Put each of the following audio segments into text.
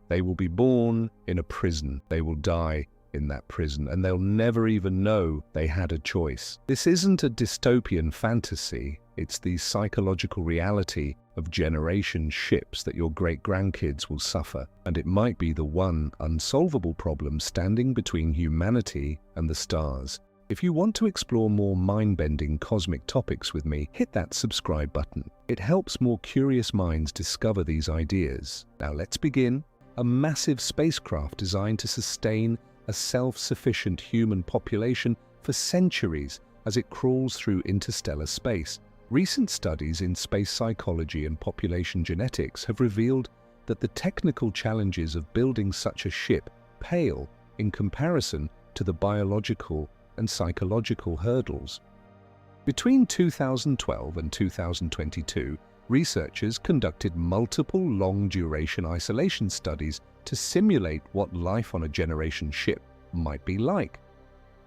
They will be born in a prison. They will die in that prison, and they'll never even know they had a choice. This isn't a dystopian fantasy. It's the psychological reality of generation ships that your great-grandkids will suffer, and it might be the one unsolvable problem standing between humanity and the stars. If you want to explore more mind-bending cosmic topics with me, hit that subscribe button. It helps more curious minds discover these ideas. Now let's begin. A massive spacecraft designed to sustain a self-sufficient human population for centuries as it crawls through interstellar space. Recent studies in space psychology and population genetics have revealed that the technical challenges of building such a ship pale in comparison to the biological and psychological hurdles. Between 2012 and 2022, researchers conducted multiple long-duration isolation studies to simulate what life on a generation ship might be like.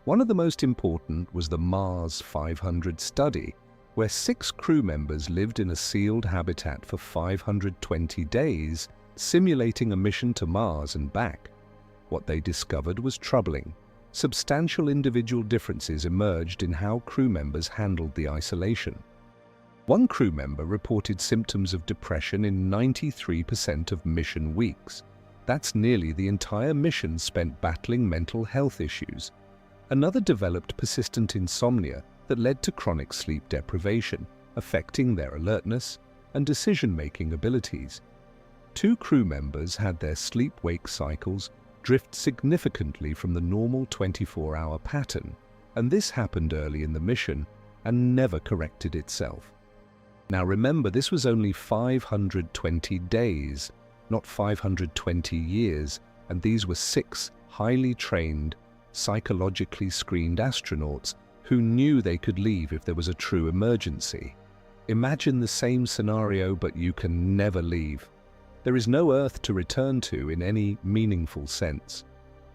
One of the most important was the Mars 500 study, where 6 crew members lived in a sealed habitat for 520 days, simulating a mission to Mars and back. What they discovered was troubling. Substantial individual differences emerged in how crew members handled the isolation. One crew member reported symptoms of depression in 93% of mission weeks. That's nearly the entire mission spent battling mental health issues. Another developed persistent insomnia that led to chronic sleep deprivation, affecting their alertness and decision-making abilities. 2 crew members had their sleep-wake cycles drift significantly from the normal 24-hour pattern, and this happened early in the mission and never corrected itself. Now remember, this was only 520 days, not 520 years, and these were 6 highly trained, psychologically screened astronauts who knew they could leave if there was a true emergency. Imagine the same scenario, but you can never leave. There is no Earth to return to in any meaningful sense.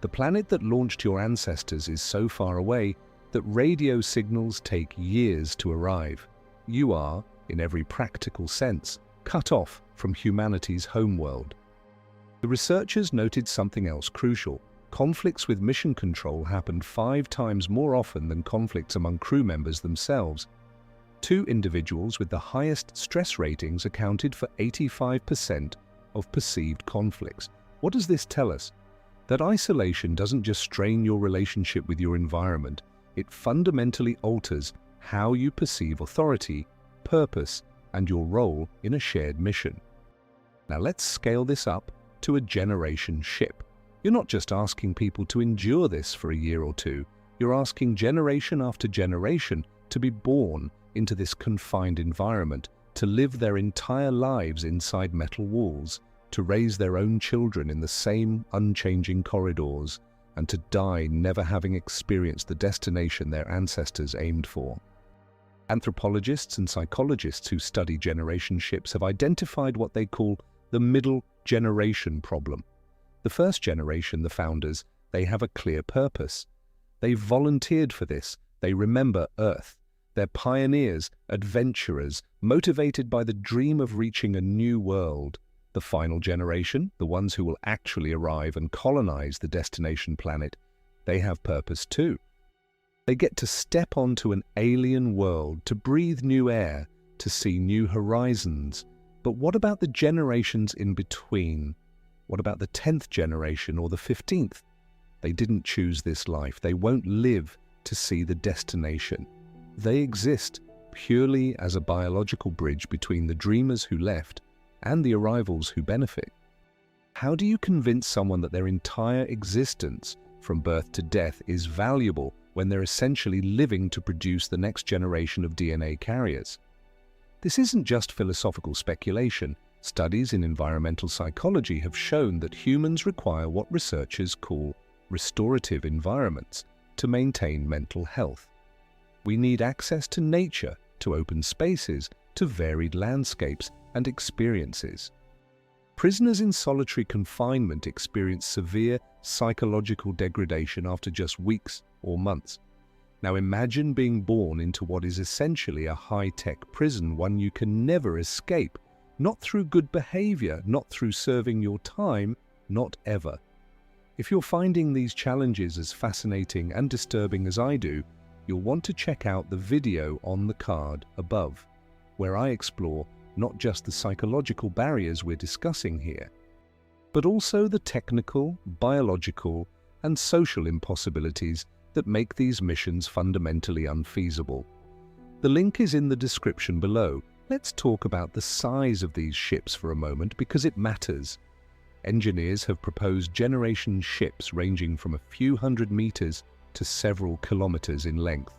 The planet that launched your ancestors is so far away that radio signals take years to arrive. You are, in every practical sense, cut off from humanity's homeworld. The researchers noted something else crucial. Conflicts with mission control happened 5 times more often than conflicts among crew members themselves. 2 individuals with the highest stress ratings accounted for 85% of perceived conflicts. What does this tell us? That isolation doesn't just strain your relationship with your environment, it fundamentally alters how you perceive authority, purpose, and your role in a shared mission. Now let's scale this up to a generation ship. You're not just asking people to endure this for a year or 2, you're asking generation after generation to be born into this confined environment, to live their entire lives inside metal walls, to raise their own children in the same unchanging corridors, and to die never having experienced the destination their ancestors aimed for. Anthropologists and psychologists who study generation ships have identified what they call the middle generation problem. The first generation, the founders, they have a clear purpose. They volunteered for this. They remember Earth. They're pioneers, adventurers, motivated by the dream of reaching a new world. The final generation, the ones who will actually arrive and colonize the destination planet, they have purpose too. They get to step onto an alien world, to breathe new air, to see new horizons. But what about the generations in between? What about the 10th generation or the 15th? They didn't choose this life. They won't live to see the destination. They exist purely as a biological bridge between the dreamers who left and the arrivals who benefit. How do you convince someone that their entire existence, from birth to death, is valuable when they're essentially living to produce the next generation of DNA carriers? This isn't just philosophical speculation. Studies in environmental psychology have shown that humans require what researchers call restorative environments to maintain mental health. We need access to nature, to open spaces, to varied landscapes and experiences. Prisoners in solitary confinement experience severe psychological degradation after just weeks or months. Now imagine being born into what is essentially a high-tech prison, one you can never escape, not through good behavior, not through serving your time, not ever. If you're finding these challenges as fascinating and disturbing as I do, you'll want to check out the video on the card above, where I explore not just the psychological barriers we're discussing here, but also the technical, biological, and social impossibilities that make these missions fundamentally unfeasible. The link is in the description below. Let's talk about the size of these ships for a moment because it matters. Engineers have proposed generation ships ranging from a few hundred meters to several kilometers in length.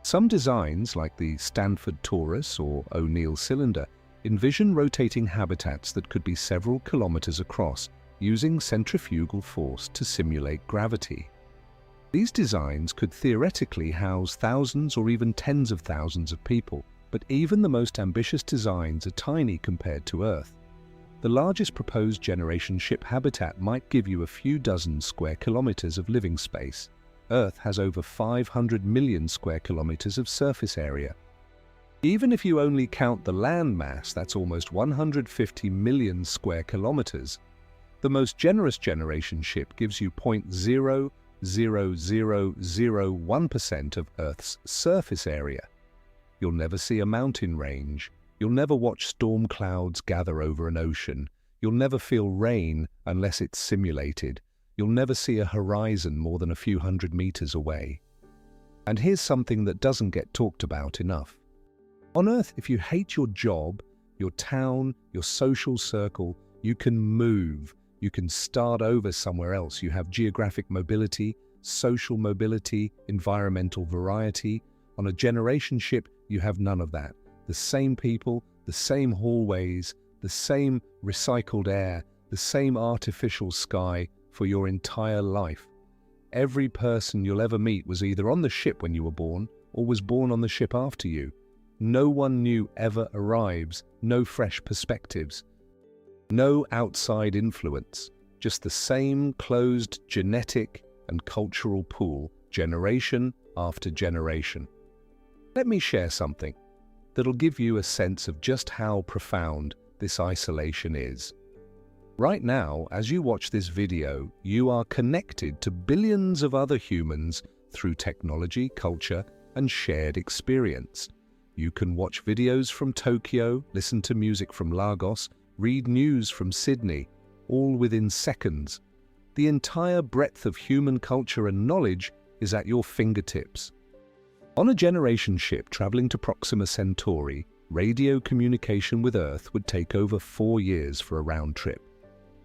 Some designs, like the Stanford Torus or O'Neill Cylinder, envision rotating habitats that could be several kilometers across, using centrifugal force to simulate gravity. These designs could theoretically house thousands or even tens of thousands of people, but even the most ambitious designs are tiny compared to Earth. The largest proposed generation ship habitat might give you a few dozen square kilometers of living space. Earth has over 500 million square kilometers of surface area. Even if you only count the land mass, that's almost 150 million square kilometers. The most generous generation ship gives you 0.00001% of Earth's surface area. You'll never see a mountain range. You'll never watch storm clouds gather over an ocean. You'll never feel rain unless it's simulated. You'll never see a horizon more than a few hundred meters away. And here's something that doesn't get talked about enough. On Earth, if you hate your job, your town, your social circle, you can move. You can start over somewhere else. You have geographic mobility, social mobility, environmental variety. On a generation ship, you have none of that. The same people, the same hallways, the same recycled air, the same artificial sky for your entire life. Every person you'll ever meet was either on the ship when you were born or was born on the ship after you. No one new ever arrives, no fresh perspectives, no outside influence, just the same closed genetic and cultural pool, generation after generation. Let me share something that'll give you a sense of just how profound this isolation is. Right now, as you watch this video, you are connected to billions of other humans through technology, culture, and shared experience. You can watch videos from Tokyo, listen to music from Lagos, read news from Sydney, all within seconds. The entire breadth of human culture and knowledge is at your fingertips. On a generation ship traveling to Proxima Centauri, radio communication with Earth would take over 4 years for a round trip.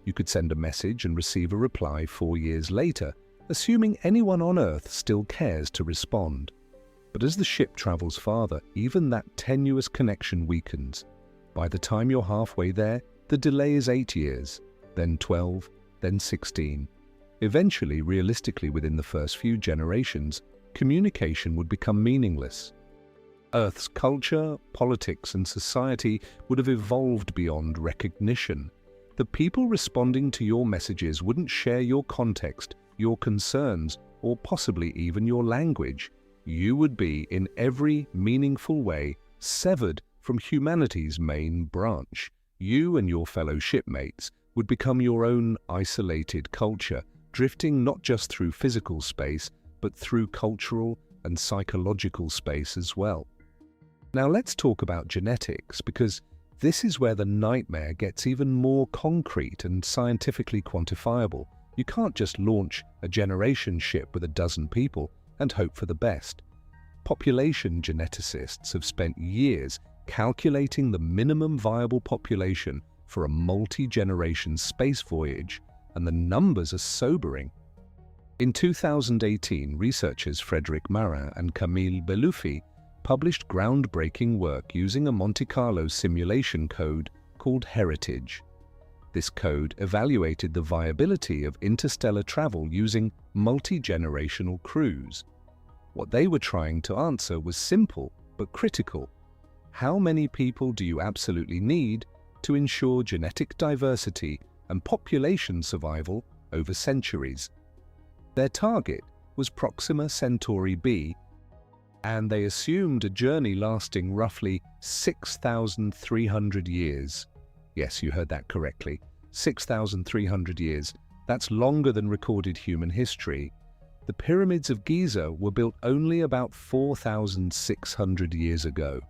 You could send a message and receive a reply 4 years later, assuming anyone on Earth still cares to respond. But as the ship travels farther, even that tenuous connection weakens. By the time you're halfway there, the delay is 8 years, then 12, then 16. Eventually, realistically within the first few generations, communication would become meaningless. Earth's culture, politics, and society would have evolved beyond recognition. The people responding to your messages wouldn't share your context, your concerns, or possibly even your language. You would be, in every meaningful way, severed from humanity's main branch. You and your fellow shipmates would become your own isolated culture, drifting not just through physical space, but through cultural and psychological space as well. Now let's talk about genetics, because this is where the nightmare gets even more concrete and scientifically quantifiable. You can't just launch a generation ship with a dozen people and hope for the best. Population geneticists have spent years calculating the minimum viable population for a multi-generation space voyage, and the numbers are sobering. In 2018, researchers Frédéric Marin and Camille Belloufi published groundbreaking work using a Monte Carlo simulation code called Heritage. This code evaluated the viability of interstellar travel using multi-generational crews. What they were trying to answer was simple but critical. How many people do you absolutely need to ensure genetic diversity and population survival over centuries? Their target was Proxima Centauri b, and they assumed a journey lasting roughly 6,300 years. Yes, you heard that correctly. 6,300 years. That's longer than recorded human history. The pyramids of Giza were built only about 4,600 years ago.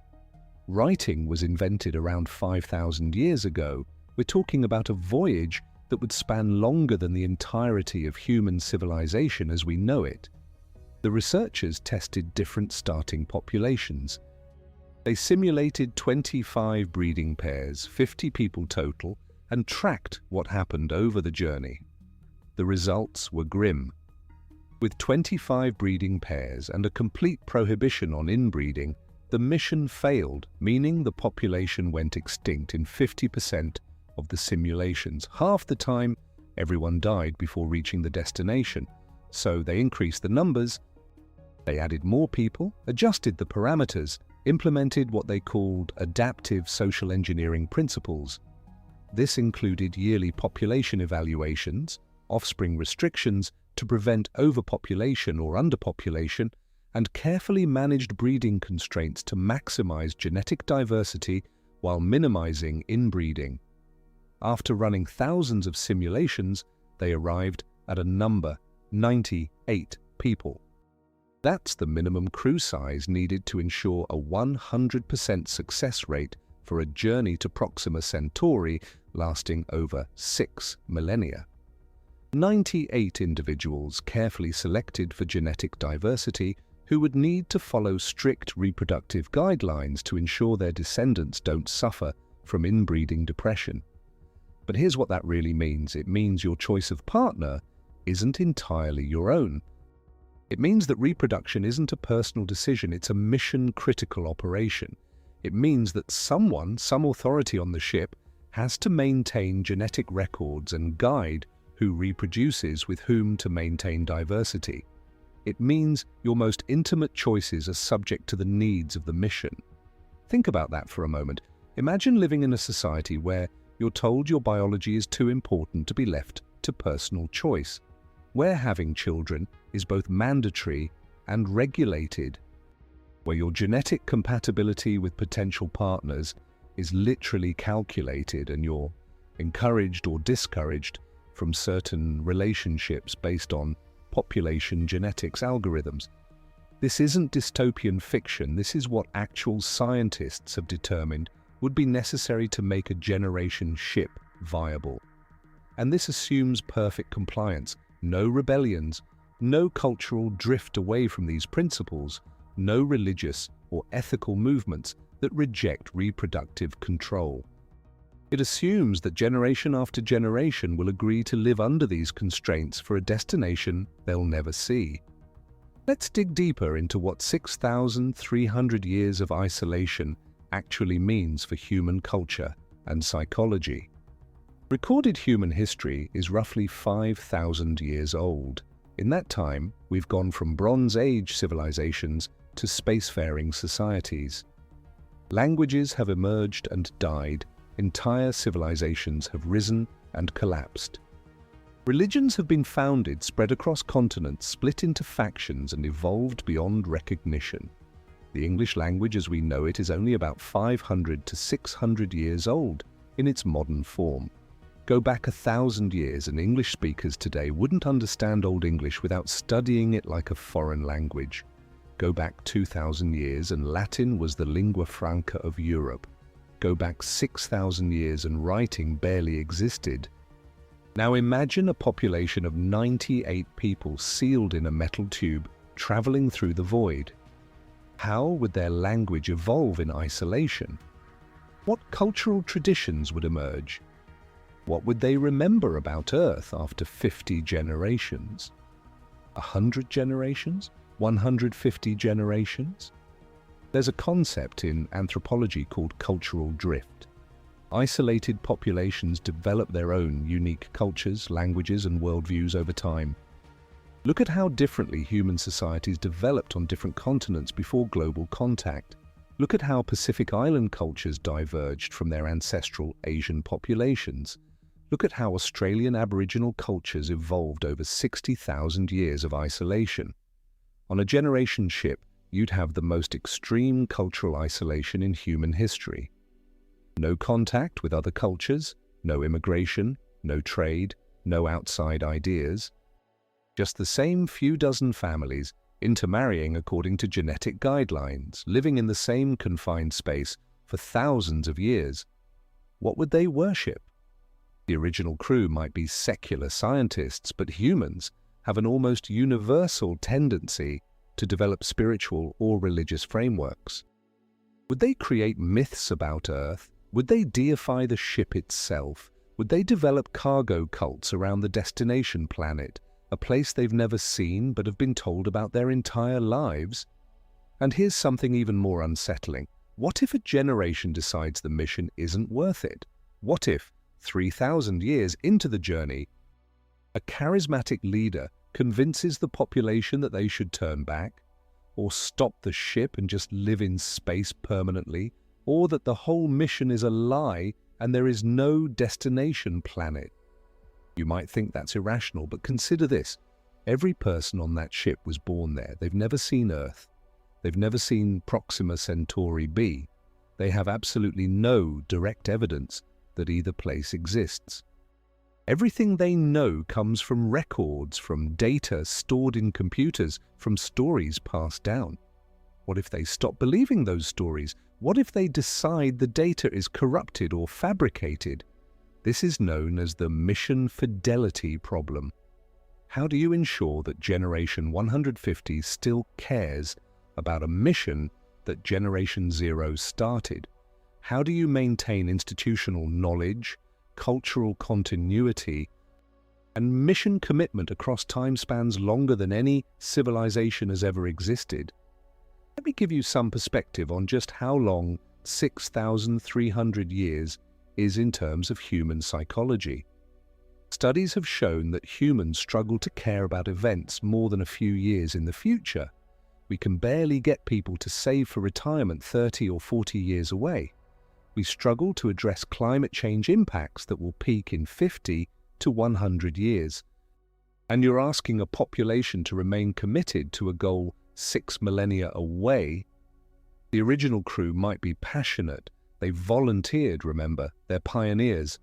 Writing was invented around 5,000 years ago. We're talking about a voyage that would span longer than the entirety of human civilization as we know it. The researchers tested different starting populations. They simulated 25 breeding pairs, 50 people total, and tracked what happened over the journey. The results were grim. With 25 breeding pairs and a complete prohibition on inbreeding, the mission failed, meaning the population went extinct in 50% of the simulations. Half the time, everyone died before reaching the destination. So they increased the numbers, they added more people, adjusted the parameters, implemented what they called adaptive social engineering principles. This included yearly population evaluations, offspring restrictions to prevent overpopulation or underpopulation, and carefully managed breeding constraints to maximize genetic diversity while minimizing inbreeding. After running thousands of simulations, they arrived at a number, 98 people. That's the minimum crew size needed to ensure a 100% success rate for a journey to Proxima Centauri lasting over 6 millennia. 98 individuals carefully selected for genetic diversity who would need to follow strict reproductive guidelines to ensure their descendants don't suffer from inbreeding depression. But here's what that really means. It means your choice of partner isn't entirely your own. It means that reproduction isn't a personal decision, it's a mission-critical operation. It means that someone, some authority on the ship, has to maintain genetic records and guide who reproduces with whom to maintain diversity. It means your most intimate choices are subject to the needs of the mission. Think about that for a moment. Imagine living in a society where you're told your biology is too important to be left to personal choice, where having children is both mandatory and regulated, where your genetic compatibility with potential partners is literally calculated and you're encouraged or discouraged from certain relationships based on population genetics algorithms. This isn't dystopian fiction, this is what actual scientists have determined would be necessary to make a generation ship viable. And this assumes perfect compliance, no rebellions, no cultural drift away from these principles, no religious or ethical movements that reject reproductive control. It assumes that generation after generation will agree to live under these constraints for a destination they'll never see. Let's dig deeper into what 6,300 years of isolation actually means for human culture and psychology. Recorded human history is roughly 5,000 years old. In that time, we've gone from Bronze Age civilizations to spacefaring societies. Languages have emerged and died. Entire civilizations have risen and collapsed. Religions have been founded, spread across continents, split into factions, and evolved beyond recognition. The English language as we know it is only about 500 to 600 years old in its modern form. Go back 1,000 years and English speakers today wouldn't understand Old English without studying it like a foreign language. Go back 2,000 years and Latin was the lingua franca of Europe. Go back 6,000 years and writing barely existed. Now imagine a population of 98 people sealed in a metal tube traveling through the void. How would their language evolve in isolation? What cultural traditions would emerge? What would they remember about Earth after 50 generations? 100 generations? 150 generations? There's a concept in anthropology called cultural drift. Isolated populations develop their own unique cultures, languages, and worldviews over time. Look at how differently human societies developed on different continents before global contact. Look at how Pacific Island cultures diverged from their ancestral Asian populations. Look at how Australian Aboriginal cultures evolved over 60,000 years of isolation. On a generation ship, you'd have the most extreme cultural isolation in human history. No contact with other cultures, no immigration, no trade, no outside ideas. Just the same few dozen families intermarrying according to genetic guidelines, living in the same confined space for thousands of years. What would they worship? The original crew might be secular scientists, but humans have an almost universal tendency to develop spiritual or religious frameworks. Would they create myths about Earth? Would they deify the ship itself? Would they develop cargo cults around the destination planet, a place they've never seen but have been told about their entire lives? And here's something even more unsettling. What if a generation decides the mission isn't worth it? What if, 3,000 years into the journey, a charismatic leader convinces the population that they should turn back, or stop the ship and just live in space permanently, or that the whole mission is a lie and there is no destination planet? You might think that's irrational, but consider this. Every person on that ship was born there. They've never seen Earth. They've never seen Proxima Centauri b. They have absolutely no direct evidence that either place exists. Everything they know comes from records, from data stored in computers, from stories passed down. What if they stop believing those stories? What if they decide the data is corrupted or fabricated? This is known as the mission fidelity problem. How do you ensure that Generation 150 still cares about a mission that Generation 0 started? How do you maintain institutional knowledge, cultural continuity, and mission commitment across time spans longer than any civilization has ever existed? Let me give you some perspective on just how long 6,300 years is in terms of human psychology. Studies have shown that humans struggle to care about events more than a few years in the future. We can barely get people to save for retirement 30 or 40 years away. We struggle to address climate change impacts that will peak in 50 to 100 years. And you're asking a population to remain committed to a goal 6 millennia away. The original crew might be passionate. They volunteered, remember, they're pioneers.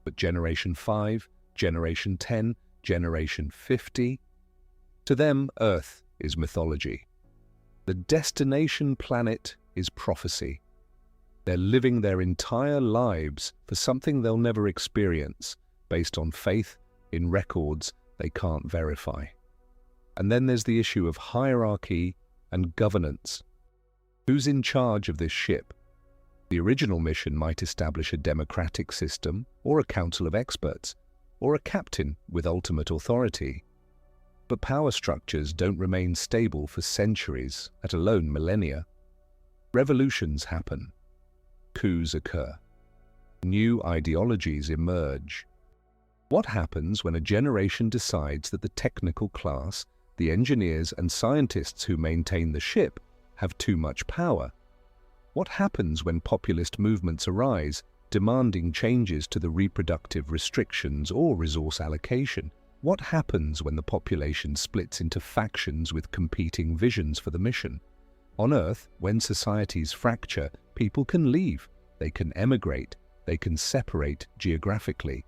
But Generation 5, Generation 10, Generation 50, to them, Earth is mythology. The destination planet is prophecy. They're living their entire lives for something they'll never experience, based on faith in records they can't verify. And then there's the issue of hierarchy and governance. Who's in charge of this ship? The original mission might establish a democratic system, or a council of experts, or a captain with ultimate authority. But power structures don't remain stable for centuries, let alone millennia. Revolutions happen. Coups occur. New ideologies emerge. What happens when a generation decides that the technical class, the engineers and scientists who maintain the ship, have too much power? What happens when populist movements arise, demanding changes to the reproductive restrictions or resource allocation? What happens when the population splits into factions with competing visions for the mission? On Earth, when societies fracture, people can leave, they can emigrate, they can separate geographically.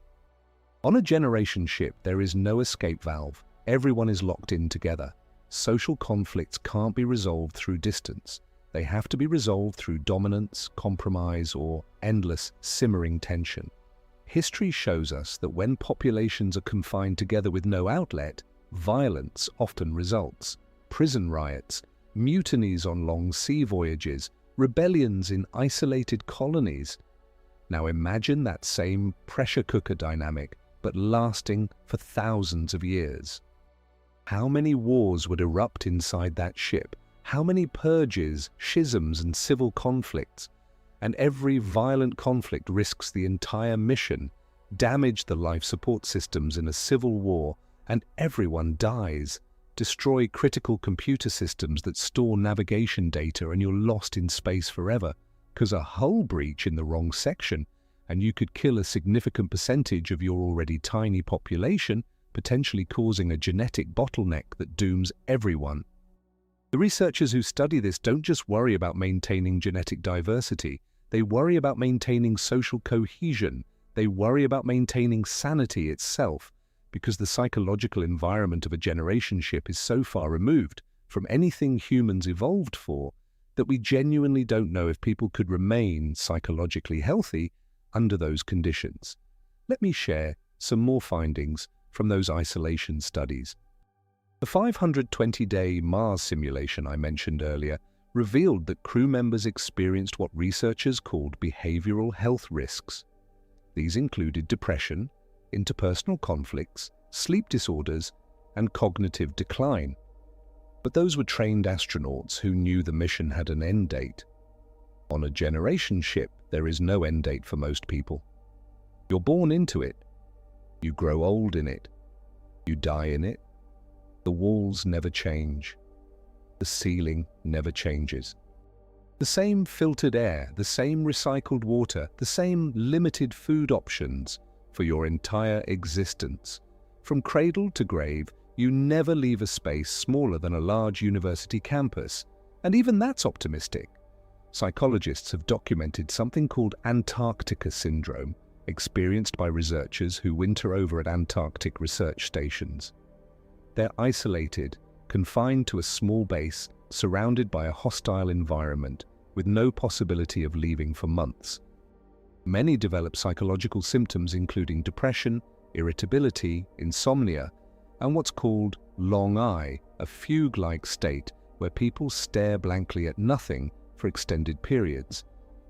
On a generation ship, there is no escape valve. Everyone is locked in together. Social conflicts can't be resolved through distance. They have to be resolved through dominance, compromise, or endless simmering tension. History shows us that when populations are confined together with no outlet, violence often results. Prison riots, mutinies on long sea voyages, rebellions in isolated colonies. Now imagine that same pressure cooker dynamic, but lasting for thousands of years. How many wars would erupt inside that ship? How many purges, schisms, and civil conflicts? And every violent conflict risks the entire mission, damage the life support systems in a civil war, and everyone dies. Destroy critical computer systems that store navigation data and you're lost in space forever, because a hull breach in the wrong section, and you could kill a significant percentage of your already tiny population, potentially causing a genetic bottleneck that dooms everyone. The researchers who study this don't just worry about maintaining genetic diversity, they worry about maintaining social cohesion. They worry about maintaining sanity itself, because the psychological environment of a generation ship is so far removed from anything humans evolved for that we genuinely don't know if people could remain psychologically healthy under those conditions. Let me share some more findings from those isolation studies. The 520-day Mars simulation I mentioned earlier revealed that crew members experienced what researchers called behavioral health risks. These included depression, interpersonal conflicts, sleep disorders, and cognitive decline. But those were trained astronauts who knew the mission had an end date. On a generation ship, there is no end date for most people. You're born into it. You grow old in it. You die in it. The walls never change. The ceiling never changes. The same filtered air, the same recycled water, the same limited food options for your entire existence. From cradle to grave, you never leave a space smaller than a large university campus, and even that's optimistic. Psychologists have documented something called Antarctica syndrome, experienced by researchers who winter over at Antarctic research stations. They're isolated, confined to a small base, surrounded by a hostile environment, with no possibility of leaving for months. Many develop psychological symptoms including depression, irritability, insomnia, and what's called long eye, a fugue-like state where people stare blankly at nothing for extended periods.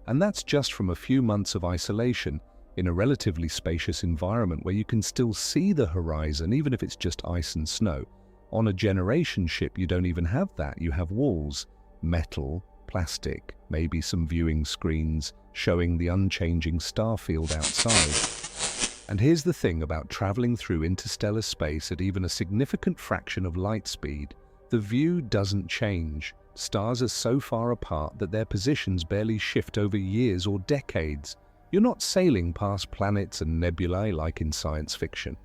And that's just from a few months of isolation in a relatively spacious environment where you can still see the horizon, even if it's just ice and snow. On a generation ship, you don't even have that. You have walls, metal, plastic, maybe some viewing screens showing the unchanging starfield outside. And here's the thing about traveling through interstellar space at even a significant fraction of light speed. The view doesn't change. Stars are so far apart that their positions barely shift over years or decades. You're not sailing past planets and nebulae like in science fiction.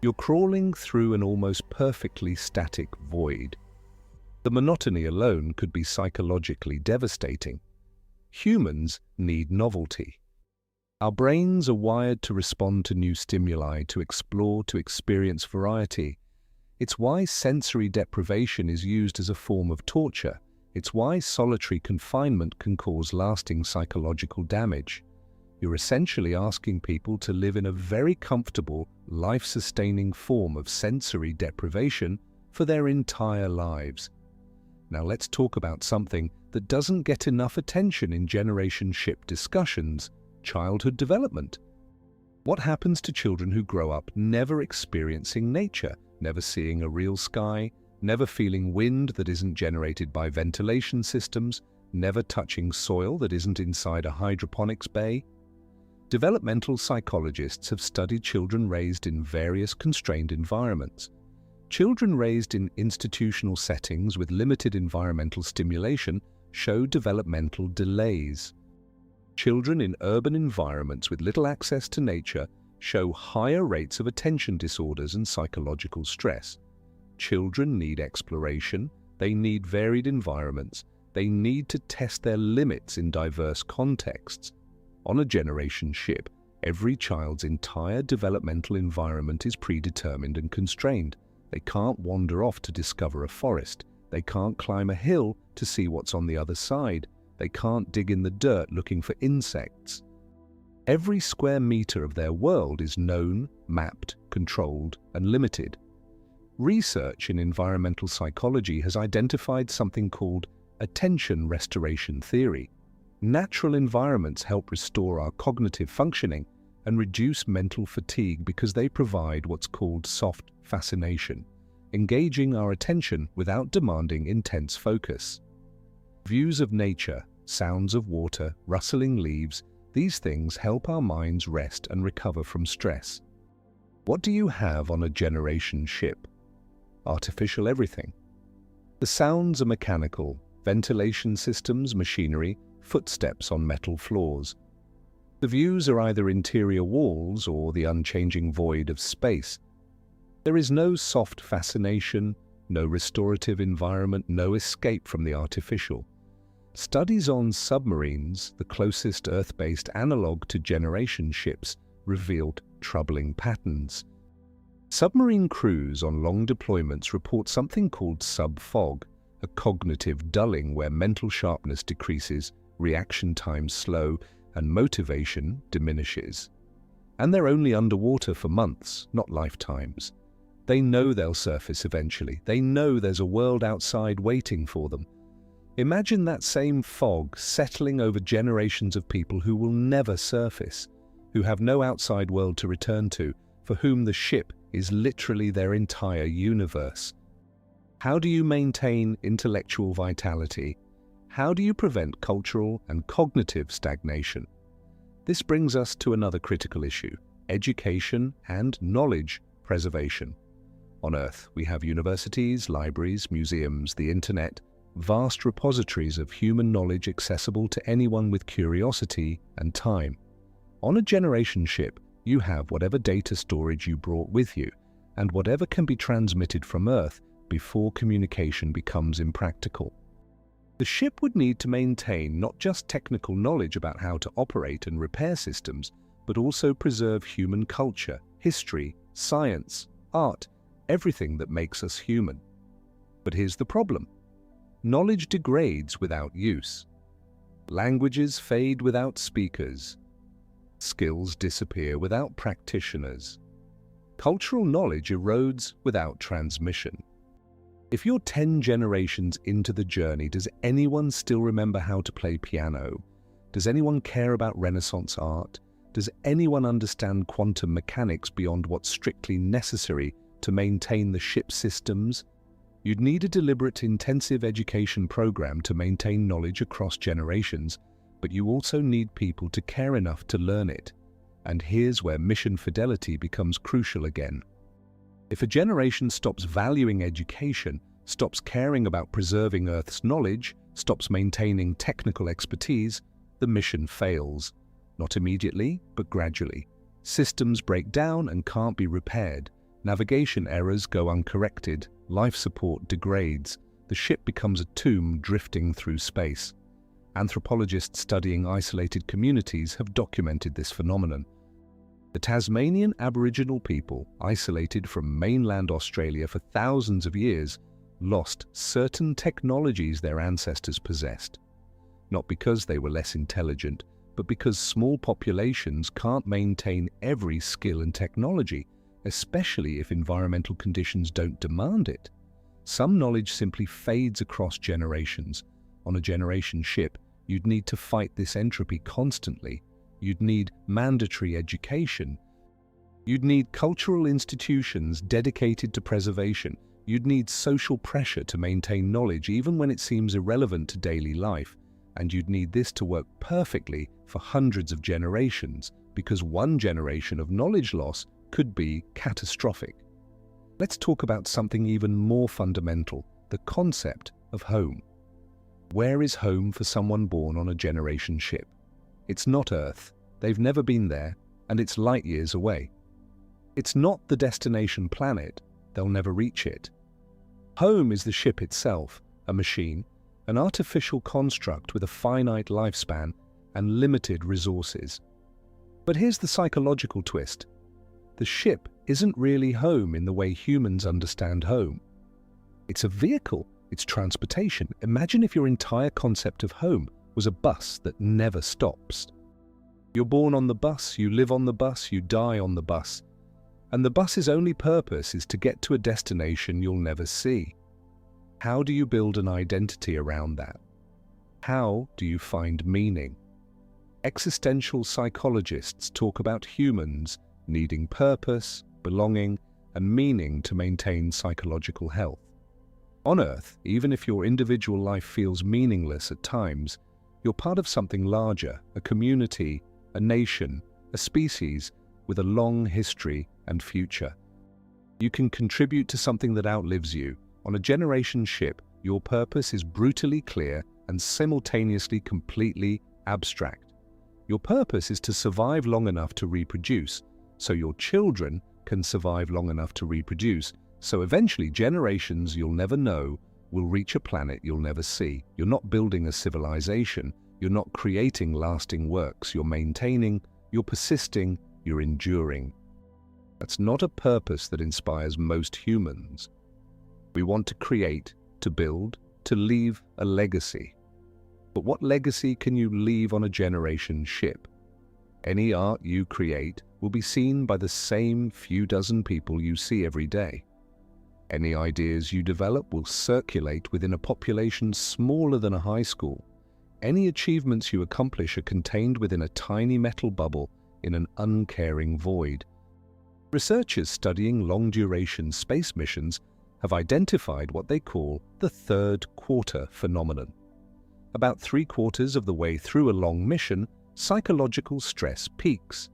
You're crawling through an almost perfectly static void. The monotony alone could be psychologically devastating. Humans need novelty. Our brains are wired to respond to new stimuli, to explore, to experience variety. It's why sensory deprivation is used as a form of torture. It's why solitary confinement can cause lasting psychological damage. You're essentially asking people to live in a very comfortable, life-sustaining form of sensory deprivation for their entire lives. Now let's talk about something that doesn't get enough attention in generation ship discussions: childhood development. What happens to children who grow up never experiencing nature, never seeing a real sky, never feeling wind that isn't generated by ventilation systems, never touching soil that isn't inside a hydroponics bay? Developmental psychologists have studied children raised in various constrained environments. Children raised in institutional settings with limited environmental stimulation show developmental delays. Children in urban environments with little access to nature show higher rates of attention disorders and psychological stress. Children need exploration, they need varied environments, they need to test their limits in diverse contexts. On a generation ship, every child's entire developmental environment is predetermined and constrained. They can't wander off to discover a forest. They can't climb a hill to see what's on the other side. They can't dig in the dirt looking for insects. Every square meter of their world is known, mapped, controlled, and limited. Research in environmental psychology has identified something called attention restoration theory. Natural environments help restore our cognitive functioning and reduce mental fatigue because they provide what's called soft fascination, engaging our attention without demanding intense focus. Views of nature, sounds of water, rustling leaves, these things help our minds rest and recover from stress. What do you have on a generation ship? Artificial everything. The sounds are mechanical, ventilation systems, machinery, footsteps on metal floors. The views are either interior walls or the unchanging void of space. There is no soft fascination, no restorative environment, no escape from the artificial. Studies on submarines, the closest Earth-based analog to generation ships, revealed troubling patterns. Submarine crews on long deployments report something called sub-fog, a cognitive dulling where mental sharpness decreases, reaction times slow, and motivation diminishes. And they're only underwater for months, not lifetimes. They know they'll surface eventually. They know there's a world outside waiting for them. Imagine that same fog settling over generations of people who will never surface, who have no outside world to return to, for whom the ship is literally their entire universe. How do you maintain intellectual vitality? How do you prevent cultural and cognitive stagnation? This brings us to another critical issue: education and knowledge preservation. On Earth, we have universities, libraries, museums, the internet, vast repositories of human knowledge accessible to anyone with curiosity and time. On a generation ship, you have whatever data storage you brought with you, and whatever can be transmitted from Earth before communication becomes impractical. The ship would need to maintain not just technical knowledge about how to operate and repair systems, but also preserve human culture, history, science, art, everything that makes us human. But here's the problem. Knowledge degrades without use. Languages fade without speakers. Skills disappear without practitioners. Cultural knowledge erodes without transmission. If you're 10 generations into the journey, does anyone still remember how to play piano? Does anyone care about Renaissance art? Does anyone understand quantum mechanics beyond what's strictly necessary to maintain the ship's systems? You'd need a deliberate, intensive education program to maintain knowledge across generations, but you also need people to care enough to learn it. And here's where mission fidelity becomes crucial again. If a generation stops valuing education, stops caring about preserving Earth's knowledge, stops maintaining technical expertise, the mission fails. Not immediately, but gradually. Systems break down and can't be repaired. Navigation errors go uncorrected. Life support degrades. The ship becomes a tomb drifting through space. Anthropologists studying isolated communities have documented this phenomenon. The Tasmanian Aboriginal people, isolated from mainland Australia for thousands of years, lost certain technologies their ancestors possessed. Not because they were less intelligent, but because small populations can't maintain every skill and technology, especially if environmental conditions don't demand it. Some knowledge simply fades across generations. On a generation ship, you'd need to fight this entropy constantly. You'd need mandatory education. You'd need cultural institutions dedicated to preservation. You'd need social pressure to maintain knowledge even when it seems irrelevant to daily life. And you'd need this to work perfectly for hundreds of generations, because one generation of knowledge loss could be catastrophic. Let's talk about something even more fundamental, the concept of home. Where is home for someone born on a generation ship? It's not Earth, they've never been there, and it's light years away. It's not the destination planet, they'll never reach it. Home is the ship itself, a machine, an artificial construct with a finite lifespan and limited resources. But here's the psychological twist. The ship isn't really home in the way humans understand home. It's a vehicle, it's transportation. Imagine if your entire concept of home was a bus that never stops. You're born on the bus, you live on the bus, you die on the bus. And the bus's only purpose is to get to a destination you'll never see. How do you build an identity around that? How do you find meaning? Existential psychologists talk about humans needing purpose, belonging, and meaning to maintain psychological health. On Earth, even if your individual life feels meaningless at times, you're part of something larger, a community, a nation, a species with a long history and future. You can contribute to something that outlives you. On a generation ship, your purpose is brutally clear and simultaneously completely abstract. Your purpose is to survive long enough to reproduce, so your children can survive long enough to reproduce, so eventually generations you'll never know will reach a planet you'll never see. You're not building a civilization, you're not creating lasting works, you're maintaining, you're persisting, you're enduring. That's not a purpose that inspires most humans. We want to create, to build, to leave a legacy. But what legacy can you leave on a generation ship? Any art you create will be seen by the same few dozen people you see every day. Any ideas you develop will circulate within a population smaller than a high school. Any achievements you accomplish are contained within a tiny metal bubble in an uncaring void. Researchers studying long-duration space missions have identified what they call the third quarter phenomenon. About 3/4 of the way through a long mission, psychological stress peaks.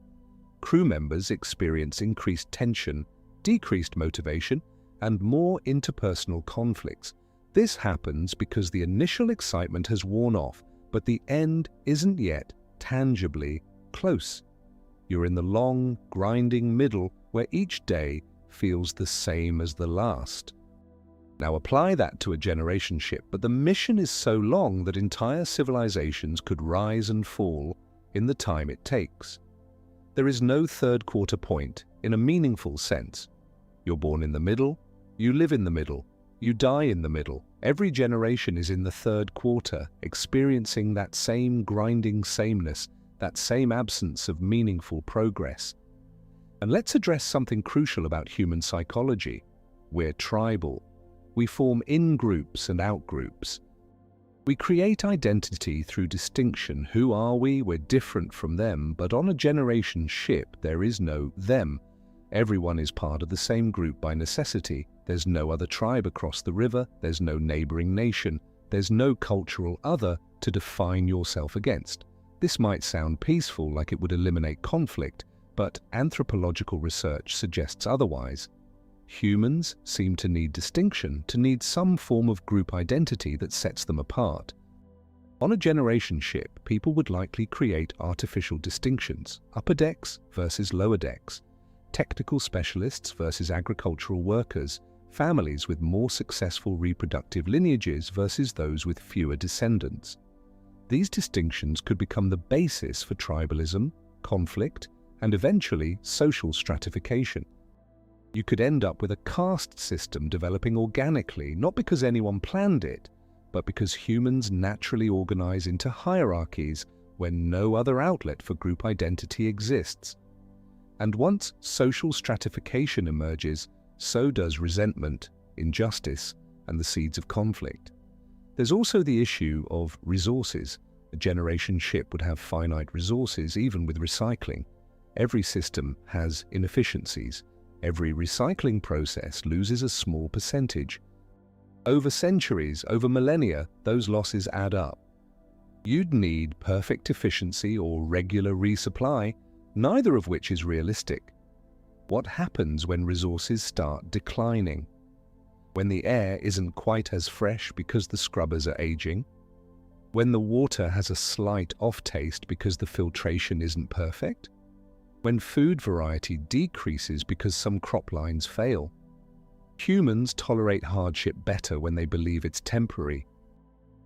Crew members experience increased tension, decreased motivation, and more interpersonal conflicts. This happens because the initial excitement has worn off, but the end isn't yet tangibly close. You're in the long, grinding middle where each day feels the same as the last. Now apply that to a generation ship, but the mission is so long that entire civilizations could rise and fall in the time it takes. There is no third quarter point in a meaningful sense. You're born in the middle, you live in the middle, you die in the middle. Every generation is in the third quarter, experiencing that same grinding sameness, that same absence of meaningful progress. And let's address something crucial about human psychology. We're tribal. We form in-groups and out-groups. We create identity through distinction. Who are we? We're different from them, but on a generation ship, there is no them. Everyone is part of the same group by necessity. There's no other tribe across the river, there's no neighboring nation, there's no cultural other to define yourself against. This might sound peaceful, like it would eliminate conflict, but anthropological research suggests otherwise. Humans seem to need distinction, to need some form of group identity that sets them apart. On a generation ship, people would likely create artificial distinctions: upper decks versus lower decks, technical specialists versus agricultural workers, families with more successful reproductive lineages versus those with fewer descendants. These distinctions could become the basis for tribalism, conflict, and eventually social stratification. You could end up with a caste system developing organically, not because anyone planned it, but because humans naturally organize into hierarchies when no other outlet for group identity exists. And once social stratification emerges, so does resentment, injustice, and the seeds of conflict. There's also the issue of resources. A generation ship would have finite resources, even with recycling. Every system has inefficiencies. Every recycling process loses a small percentage. Over centuries, over millennia, those losses add up. You'd need perfect efficiency or regular resupply, neither of which is realistic. What happens when resources start declining? When the air isn't quite as fresh because the scrubbers are aging? When the water has a slight off-taste because the filtration isn't perfect? When food variety decreases because some crop lines fail? Humans tolerate hardship better when they believe it's temporary.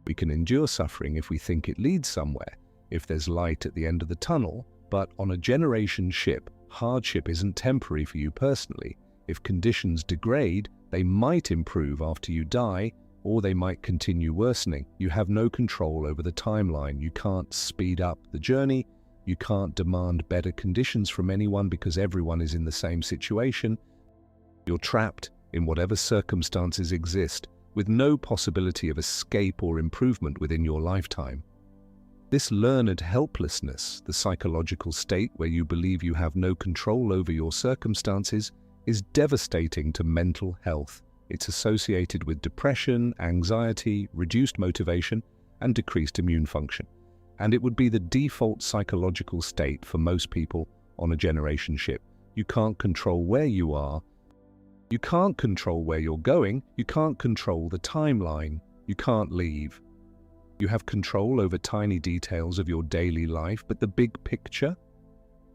We can endure suffering if we think it leads somewhere, if there's light at the end of the tunnel, but on a generation ship, hardship isn't temporary for you personally. If conditions degrade, they might improve after you die, or they might continue worsening. You have no control over the timeline. You can't speed up the journey. You can't demand better conditions from anyone because everyone is in the same situation. You're trapped in whatever circumstances exist, with no possibility of escape or improvement within your lifetime. This learned helplessness, the psychological state where you believe you have no control over your circumstances, is devastating to mental health. It's associated with depression, anxiety, reduced motivation, and decreased immune function. And it would be the default psychological state for most people on a generation ship. You can't control where you are. You can't control where you're going. You can't control the timeline. You can't leave. You have control over tiny details of your daily life, but the big picture?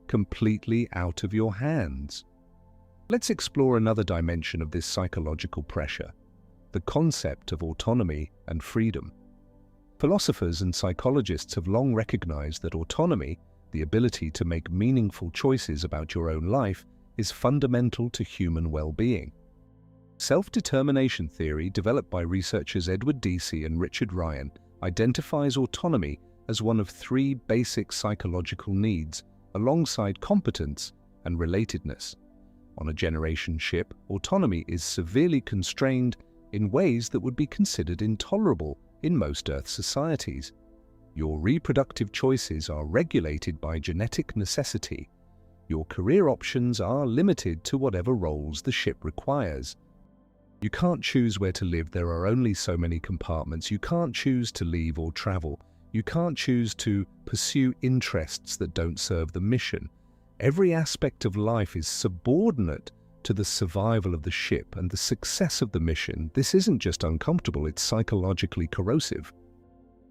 Completely out of your hands. Let's explore another dimension of this psychological pressure, the concept of autonomy and freedom. Philosophers and psychologists have long recognized that autonomy, The ability to make meaningful choices about your own life is fundamental to human well-being. Self-determination theory, developed by researchers Edward Deci and Richard Ryan, identifies autonomy as one of three basic psychological needs, alongside competence and relatedness. On a generation ship, autonomy is severely constrained in ways that would be considered intolerable in most Earth societies. Your reproductive choices are regulated by genetic necessity. Your career options are limited to whatever roles the ship requires. You can't choose where to live. There are only so many compartments. You can't choose to leave or travel. You can't choose to pursue interests that don't serve the mission. Every aspect of life is subordinate to the survival of the ship and the success of the mission. This isn't just uncomfortable, it's psychologically corrosive.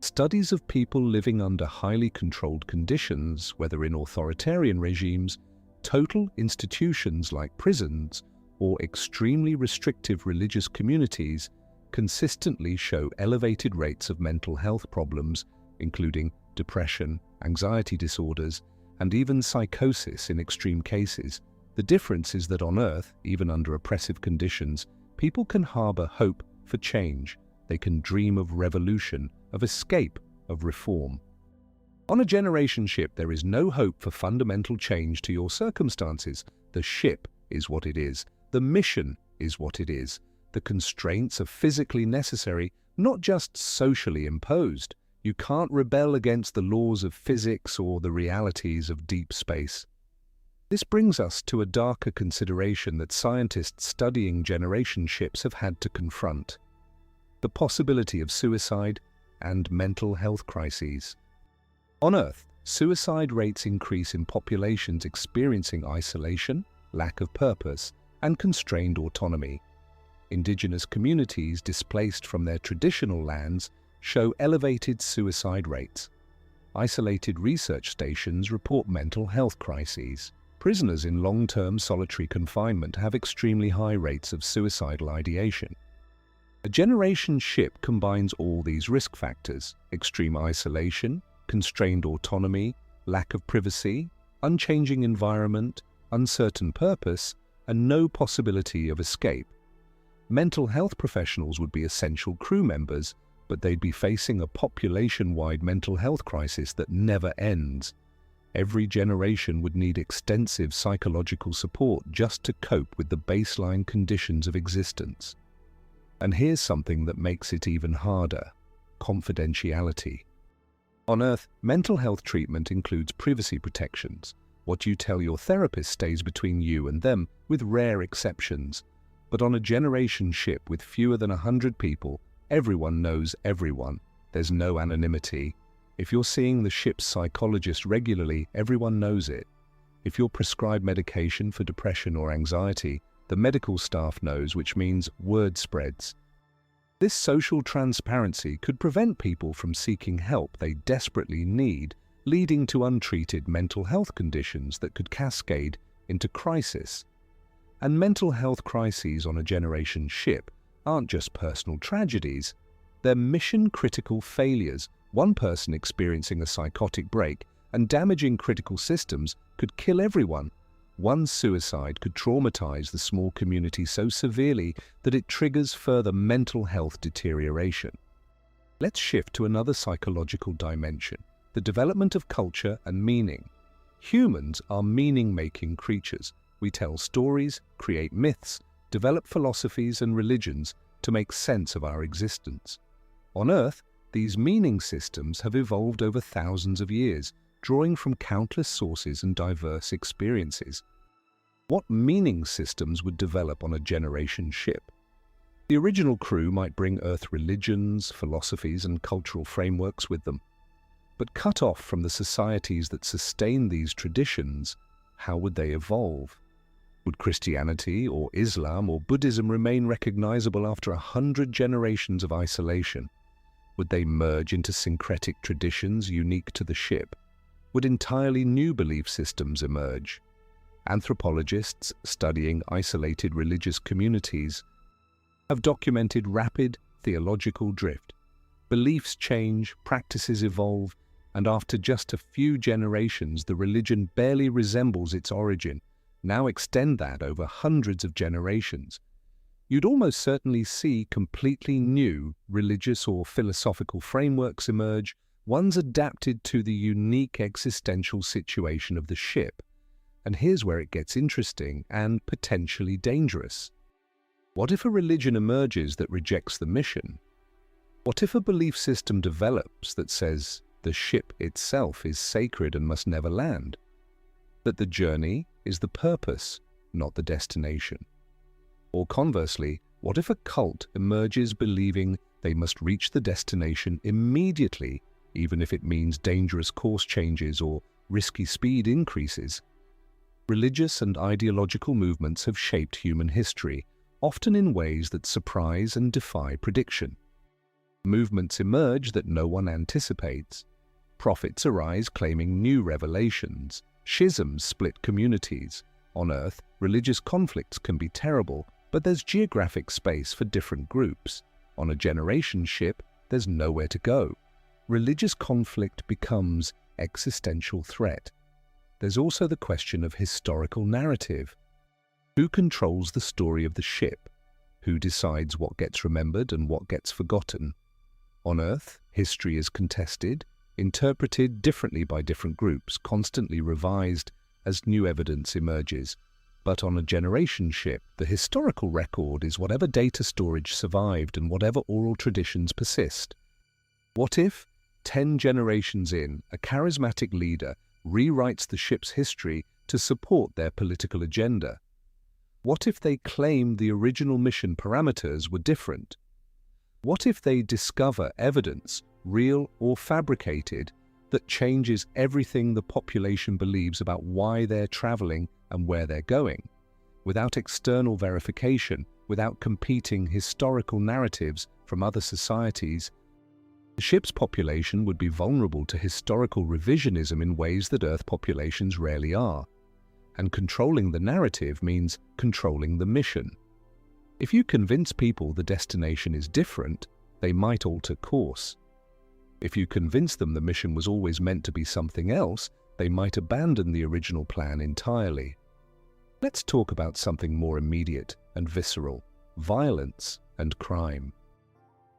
Studies of people living under highly controlled conditions, whether in authoritarian regimes, total institutions like prisons, or extremely restrictive religious communities, consistently show elevated rates of mental health problems, including depression, anxiety disorders, and even psychosis in extreme cases. The difference is that on Earth, even under oppressive conditions, people can harbor hope for change. They can dream of revolution, of escape, of reform. On a generation ship, there is no hope for fundamental change to your circumstances. The ship is what it is. The mission is what it is. The constraints are physically necessary, not just socially imposed. You can't rebel against the laws of physics or the realities of deep space. This brings us to a darker consideration that scientists studying generation ships have had to confront: the possibility of suicide and mental health crises. On Earth, suicide rates increase in populations experiencing isolation, lack of purpose, and constrained autonomy. Indigenous communities displaced from their traditional lands show elevated suicide rates. Isolated research stations report mental health crises. Prisoners in long-term solitary confinement have extremely high rates of suicidal ideation. A generation ship combines all these risk factors: extreme isolation, constrained autonomy, lack of privacy, unchanging environment, uncertain purpose, and no possibility of escape. Mental health professionals would be essential crew members, but they'd be facing a population-wide mental health crisis that never ends. Every generation would need extensive psychological support just to cope with the baseline conditions of existence. And here's something that makes it even harder: confidentiality. On Earth, mental health treatment includes privacy protections. What you tell your therapist stays between you and them, with rare exceptions. But on a generation ship with fewer than 100 people, everyone knows everyone. There's no anonymity. If you're seeing the ship's psychologist regularly, everyone knows it. If you're prescribed medication for depression or anxiety, the medical staff knows, which means word spreads. This social transparency could prevent people from seeking help they desperately need, leading to untreated mental health conditions that could cascade into crisis. And mental health crises on a generation ship aren't just personal tragedies, they're mission-critical failures. One person experiencing a psychotic break and damaging critical systems could kill everyone. One suicide could traumatize the small community so severely that it triggers further mental health deterioration. Let's shift to another psychological dimension: the development of culture and meaning. Humans are meaning-making creatures. We tell stories, create myths, develop philosophies and religions to make sense of our existence. On Earth, these meaning systems have evolved over thousands of years, drawing from countless sources and diverse experiences. What meaning systems would develop on a generation ship? The original crew might bring Earth religions, philosophies, and cultural frameworks with them. But cut off from the societies that sustain these traditions, how would they evolve? Would Christianity or Islam or Buddhism remain recognizable after 100 generations of isolation? Would they merge into syncretic traditions unique to the ship? Would entirely new belief systems emerge? Anthropologists studying isolated religious communities have documented rapid theological drift. Beliefs change, practices evolve, and after just a few generations, the religion barely resembles its origin. Now extend that over hundreds of generations. You'd almost certainly see completely new religious or philosophical frameworks emerge, ones adapted to the unique existential situation of the ship. And here's where it gets interesting and potentially dangerous. What if a religion emerges that rejects the mission? What if a belief system develops that says the ship itself is sacred and must never land? That the journey is the purpose, not the destination? Or conversely, what if a cult emerges believing they must reach the destination immediately, even if it means dangerous course changes or risky speed increases? Religious and ideological movements have shaped human history, often in ways that surprise and defy prediction. Movements emerge that no one anticipates. Prophets arise claiming new revelations. Schisms split communities. On Earth, religious conflicts can be terrible, but there's geographic space for different groups. On a generation ship, there's nowhere to go. Religious conflict becomes existential threat. There's also the question of historical narrative. Who controls the story of the ship? Who decides what gets remembered and what gets forgotten? On Earth, history is contested, interpreted differently by different groups, constantly revised as new evidence emerges. But on a generation ship, the historical record is whatever data storage survived and whatever oral traditions persist. What if, 10 generations in, a charismatic leader rewrites the ship's history to support their political agenda? What if they claim the original mission parameters were different? What if they discover evidence, real or fabricated, that changes everything the population believes about why they're traveling and where they're going? Without external verification, without competing historical narratives from other societies, the ship's population would be vulnerable to historical revisionism in ways that Earth populations rarely are. And controlling the narrative means controlling the mission. If you convince people the destination is different, they might alter course. If you convince them the mission was always meant to be something else, they might abandon the original plan entirely. Let's talk about something more immediate and visceral: violence and crime.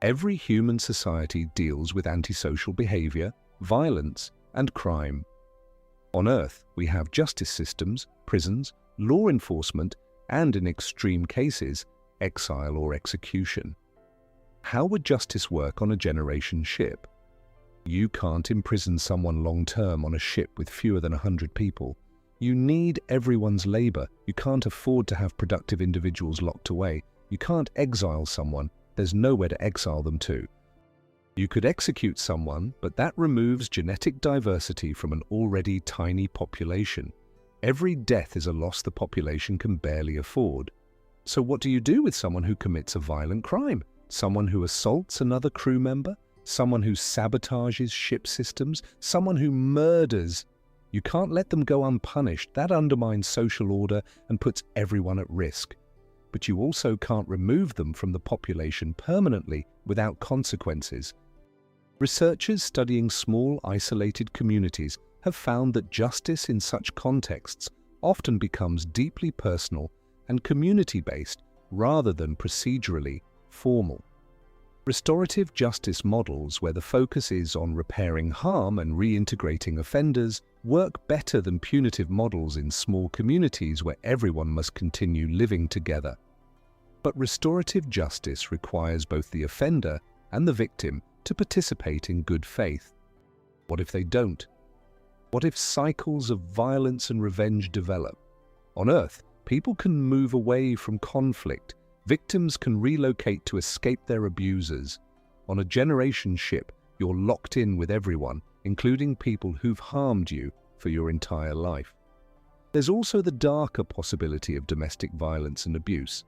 Every human society deals with antisocial behavior, violence, and crime. On Earth, we have justice systems, prisons, law enforcement, and in extreme cases, exile or execution. How would justice work on a generation ship? You can't imprison someone long-term on a ship with fewer than 100 people. You need everyone's labor. You can't afford to have productive individuals locked away. You can't exile someone. There's nowhere to exile them to. You could execute someone, but that removes genetic diversity from an already tiny population. Every death is a loss the population can barely afford. So what do you do with someone who commits a violent crime? Someone who assaults another crew member? Someone who sabotages ship systems? Someone who murders? You can't let them go unpunished. That undermines social order and puts everyone at risk. But you also can't remove them from the population permanently without consequences. Researchers studying small, isolated communities have found that justice in such contexts often becomes deeply personal and community-based rather than procedurally formal. Restorative justice models, where the focus is on repairing harm and reintegrating offenders, work better than punitive models in small communities where everyone must continue living together. But restorative justice requires both the offender and the victim to participate in good faith. What if they don't? What if cycles of violence and revenge develop? On Earth, people can move away from conflict. Victims can relocate to escape their abusers. On a generation ship, you're locked in with everyone, including people who've harmed you for your entire life. There's also the darker possibility of domestic violence and abuse.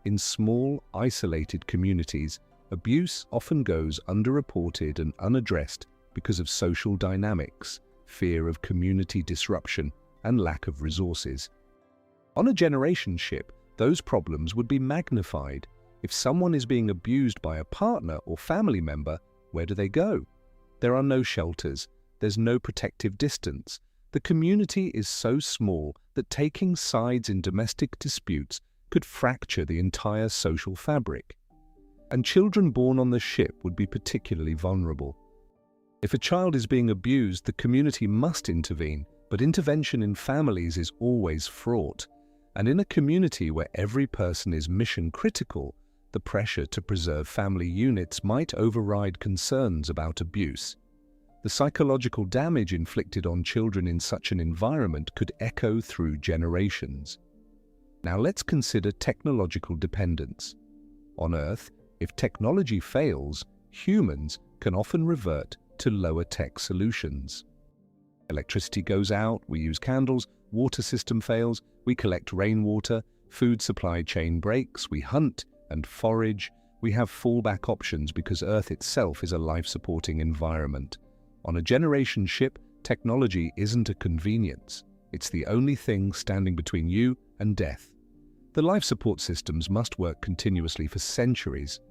In small, isolated communities, abuse often goes underreported and unaddressed because of social dynamics, fear of community disruption, and lack of resources. On a generation ship, those problems would be magnified. If someone is being abused by a partner or family member, where do they go? There are no shelters, there's no protective distance. The community is so small that taking sides in domestic disputes could fracture the entire social fabric. And children born on the ship would be particularly vulnerable. If a child is being abused, the community must intervene, but intervention in families is always fraught. And in a community where every person is mission critical, the pressure to preserve family units might override concerns about abuse. The psychological damage inflicted on children in such an environment could echo through generations. Now let's consider technological dependence. On Earth, if technology fails, humans can often revert to lower-tech solutions. Electricity goes out, we use candles, water system fails, we collect rainwater, food supply chain breaks, we hunt and forage, we have fallback options because Earth itself is a life-supporting environment. On a generation ship, technology isn't a convenience. It's the only thing standing between you and death. The life support systems must work continuously for centuries.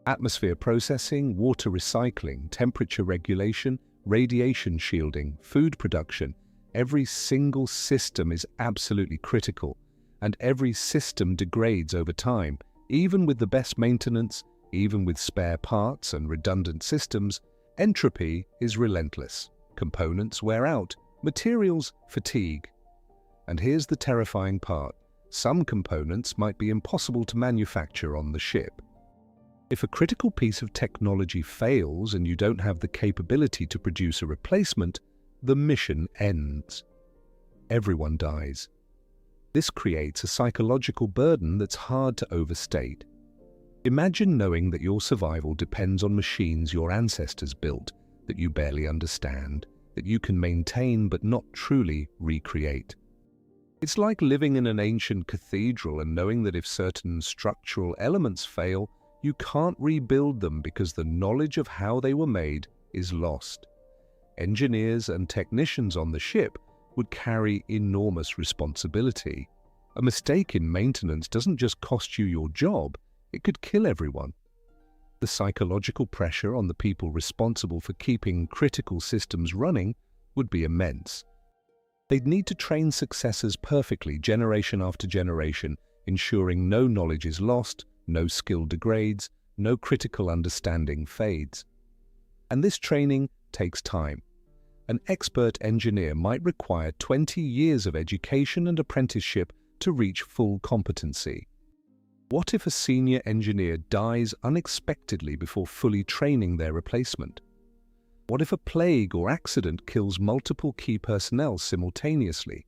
Atmosphere processing, water recycling, temperature regulation, radiation shielding, food production, every single system is absolutely critical, and every system degrades over time. Even with the best maintenance, even with spare parts and redundant systems, entropy is relentless. Components wear out, materials fatigue. And here's the terrifying part. Some components might be impossible to manufacture on the ship. If a critical piece of technology fails and you don't have the capability to produce a replacement, the mission ends. Everyone dies. This creates a psychological burden that's hard to overstate. Imagine knowing that your survival depends on machines your ancestors built, that you barely understand, that you can maintain but not truly recreate. It's like living in an ancient cathedral and knowing that if certain structural elements fail, you can't rebuild them because the knowledge of how they were made is lost. Engineers and technicians on the ship would carry enormous responsibility. A mistake in maintenance doesn't just cost you your job, it could kill everyone. The psychological pressure on the people responsible for keeping critical systems running would be immense. They'd need to train successors perfectly generation after generation, ensuring no knowledge is lost, no skill degrades, no critical understanding fades. And this training takes time. An expert engineer might require 20 years of education and apprenticeship to reach full competency. What if a senior engineer dies unexpectedly before fully training their replacement? What if a plague or accident kills multiple key personnel simultaneously?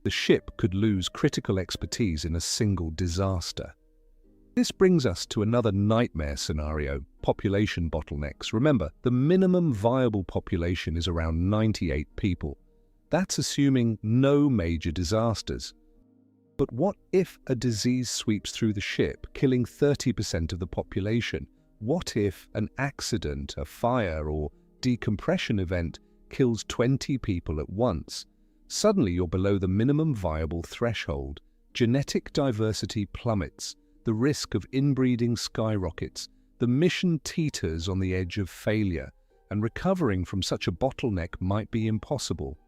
The ship could lose critical expertise in a single disaster. This brings us to another nightmare scenario, population bottlenecks. Remember, the minimum viable population is around 98 people. That's assuming no major disasters. But what if a disease sweeps through the ship, killing 30% of the population? What if an accident, a fire, or decompression event kills 20 people at once? Suddenly you're below the minimum viable threshold. Genetic diversity plummets. The risk of inbreeding skyrockets, the mission teeters on the edge of failure, and recovering from such a bottleneck might be impossible.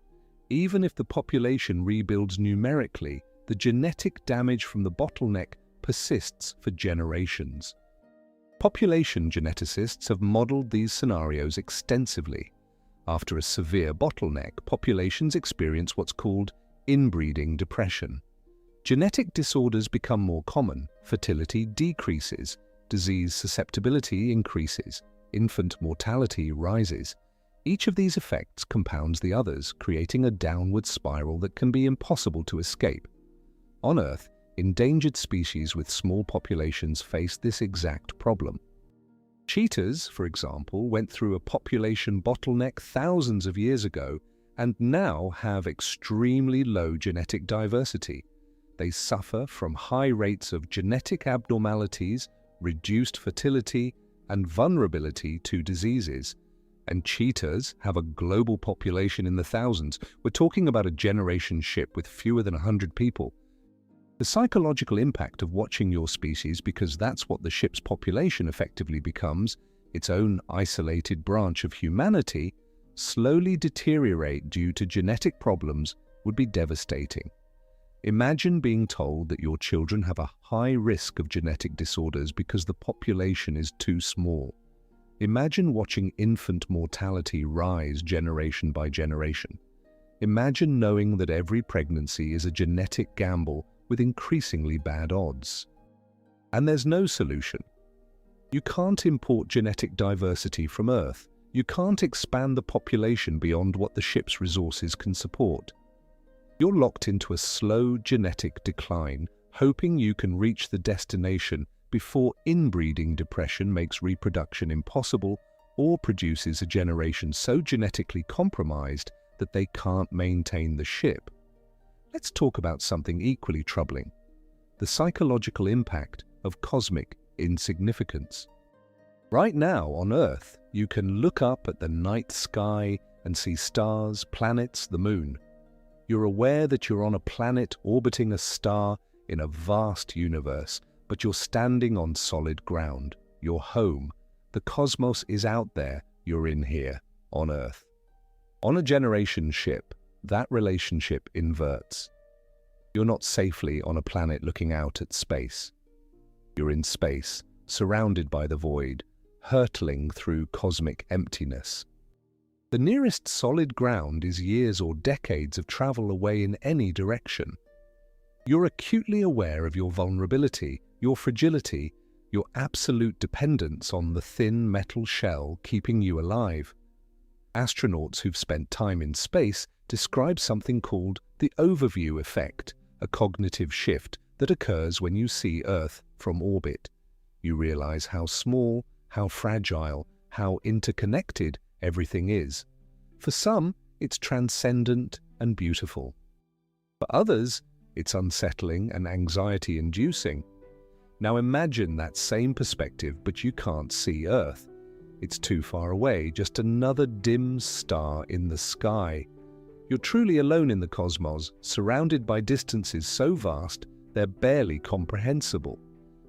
Even if the population rebuilds numerically, the genetic damage from the bottleneck persists for generations. Population geneticists have modeled these scenarios extensively. After a severe bottleneck, populations experience what's called inbreeding depression. Genetic disorders become more common, fertility decreases, disease susceptibility increases, infant mortality rises. Each of these effects compounds the others, creating a downward spiral that can be impossible to escape. On Earth, endangered species with small populations face this exact problem. Cheetahs, for example, went through a population bottleneck thousands of years ago and now have extremely low genetic diversity. They suffer from high rates of genetic abnormalities, reduced fertility, and vulnerability to diseases. And cheetahs have a global population in the thousands. We're talking about a generation ship with fewer than 100 people. The psychological impact of watching your species, because that's what the ship's population effectively becomes, its own isolated branch of humanity, slowly deteriorate due to genetic problems would be devastating. Imagine being told that your children have a high risk of genetic disorders because the population is too small. Imagine watching infant mortality rise generation by generation. Imagine knowing that every pregnancy is a genetic gamble with increasingly bad odds. And there's no solution. You can't import genetic diversity from Earth. You can't expand the population beyond what the ship's resources can support. You're locked into a slow genetic decline, hoping you can reach the destination before inbreeding depression makes reproduction impossible or produces a generation so genetically compromised that they can't maintain the ship. Let's talk about something equally troubling: the psychological impact of cosmic insignificance. Right now on Earth, you can look up at the night sky and see stars, planets, the moon. You're aware that you're on a planet orbiting a star in a vast universe, but you're standing on solid ground. You're home. The cosmos is out there. You're in here, on Earth. On a generation ship, that relationship inverts. You're not safely on a planet looking out at space. You're in space, surrounded by the void, hurtling through cosmic emptiness. The nearest solid ground is years or decades of travel away in any direction. You're acutely aware of your vulnerability, your fragility, your absolute dependence on the thin metal shell keeping you alive. Astronauts who've spent time in space describe something called the overview effect, a cognitive shift that occurs when you see Earth from orbit. You realize how small, how fragile, how interconnected everything is. For some, it's transcendent and beautiful. For others, it's unsettling and anxiety-inducing. Now imagine that same perspective, but you can't see Earth. It's too far away, just another dim star in the sky. You're truly alone in the cosmos, surrounded by distances so vast they're barely comprehensible.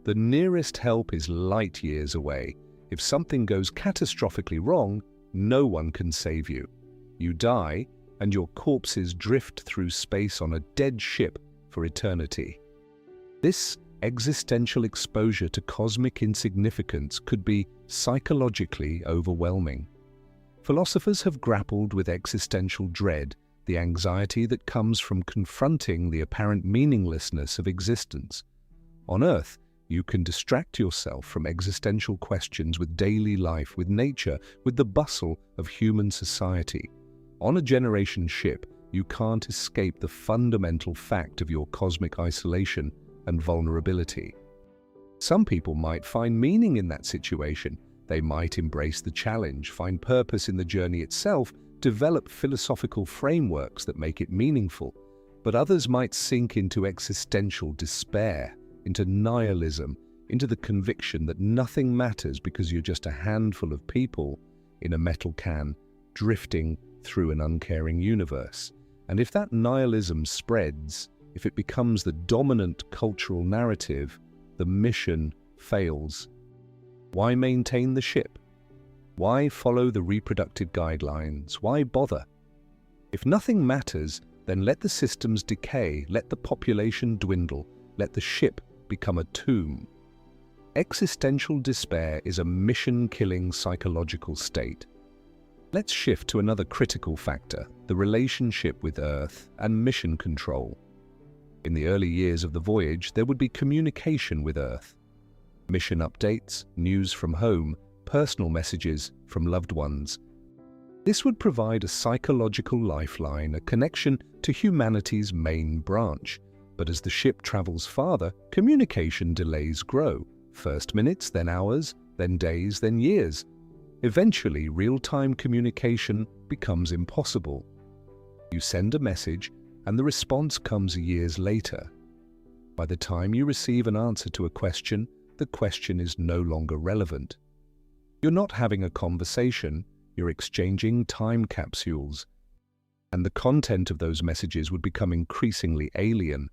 The nearest help is light years away. If something goes catastrophically wrong, no one can save you. You die, and your corpses drift through space on a dead ship for eternity. This existential exposure to cosmic insignificance could be psychologically overwhelming. Philosophers have grappled with existential dread, the anxiety that comes from confronting the apparent meaninglessness of existence. On Earth, you can distract yourself from existential questions with daily life, with nature, with the bustle of human society. On a generation ship, you can't escape the fundamental fact of your cosmic isolation and vulnerability. Some people might find meaning in that situation. They might embrace the challenge, find purpose in the journey itself, develop philosophical frameworks that make it meaningful. But others might sink into existential despair, into nihilism, into the conviction that nothing matters because you're just a handful of people in a metal can drifting through an uncaring universe. And if that nihilism spreads, if it becomes the dominant cultural narrative, the mission fails. Why maintain the ship? Why follow the reproductive guidelines? Why bother? If nothing matters, then let the systems decay, let the population dwindle, let the ship become a tomb. Existential despair is a mission-killing psychological state. Let's shift to another critical factor, the relationship with Earth and mission control. In the early years of the voyage, there would be communication with Earth. Mission updates, news from home, personal messages from loved ones. This would provide a psychological lifeline, a connection to humanity's main branch. But as the ship travels farther, communication delays grow. First minutes, then hours, then days, then years. Eventually, real-time communication becomes impossible. You send a message, and the response comes years later. By the time you receive an answer to a question, the question is no longer relevant. You're not having a conversation, you're exchanging time capsules. And the content of those messages would become increasingly alien.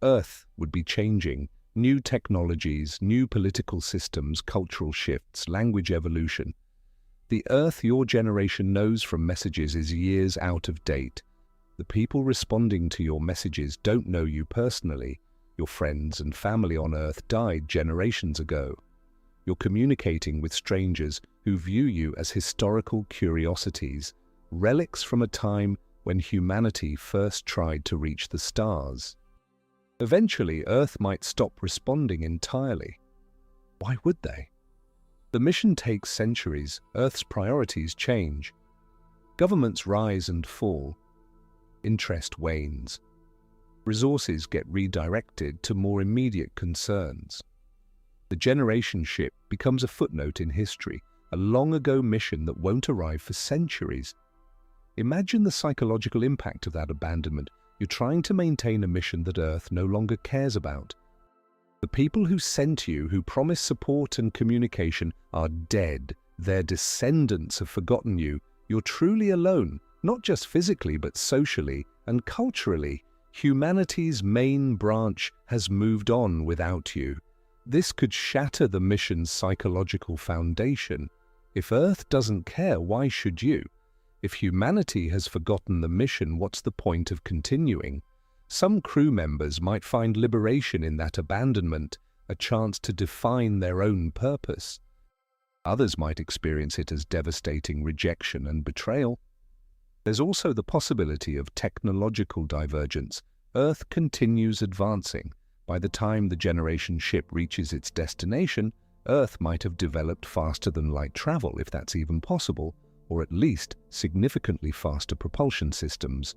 Earth would be changing. New technologies, new political systems, cultural shifts, language evolution. The Earth your generation knows from messages is years out of date. The people responding to your messages don't know you personally. Your friends and family on Earth died generations ago. You're communicating with strangers who view you as historical curiosities, relics from a time when humanity first tried to reach the stars. Eventually, Earth might stop responding entirely. Why would they? The mission takes centuries. Earth's priorities change. Governments rise and fall. Interest wanes. Resources get redirected to more immediate concerns. The generation ship becomes a footnote in history, a long-ago mission that won't arrive for centuries. Imagine the psychological impact of that abandonment. You're trying to maintain a mission that Earth no longer cares about. The people who sent you, who promised support and communication, are dead. Their descendants have forgotten you. You're truly alone, not just physically but socially and culturally. Humanity's main branch has moved on without you. This could shatter the mission's psychological foundation. If Earth doesn't care, why should you? If humanity has forgotten the mission, what's the point of continuing? Some crew members might find liberation in that abandonment, a chance to define their own purpose. Others might experience it as devastating rejection and betrayal. There's also the possibility of technological divergence. Earth continues advancing. By the time the generation ship reaches its destination, Earth might have developed faster than light travel, if that's even possible, or at least significantly faster propulsion systems.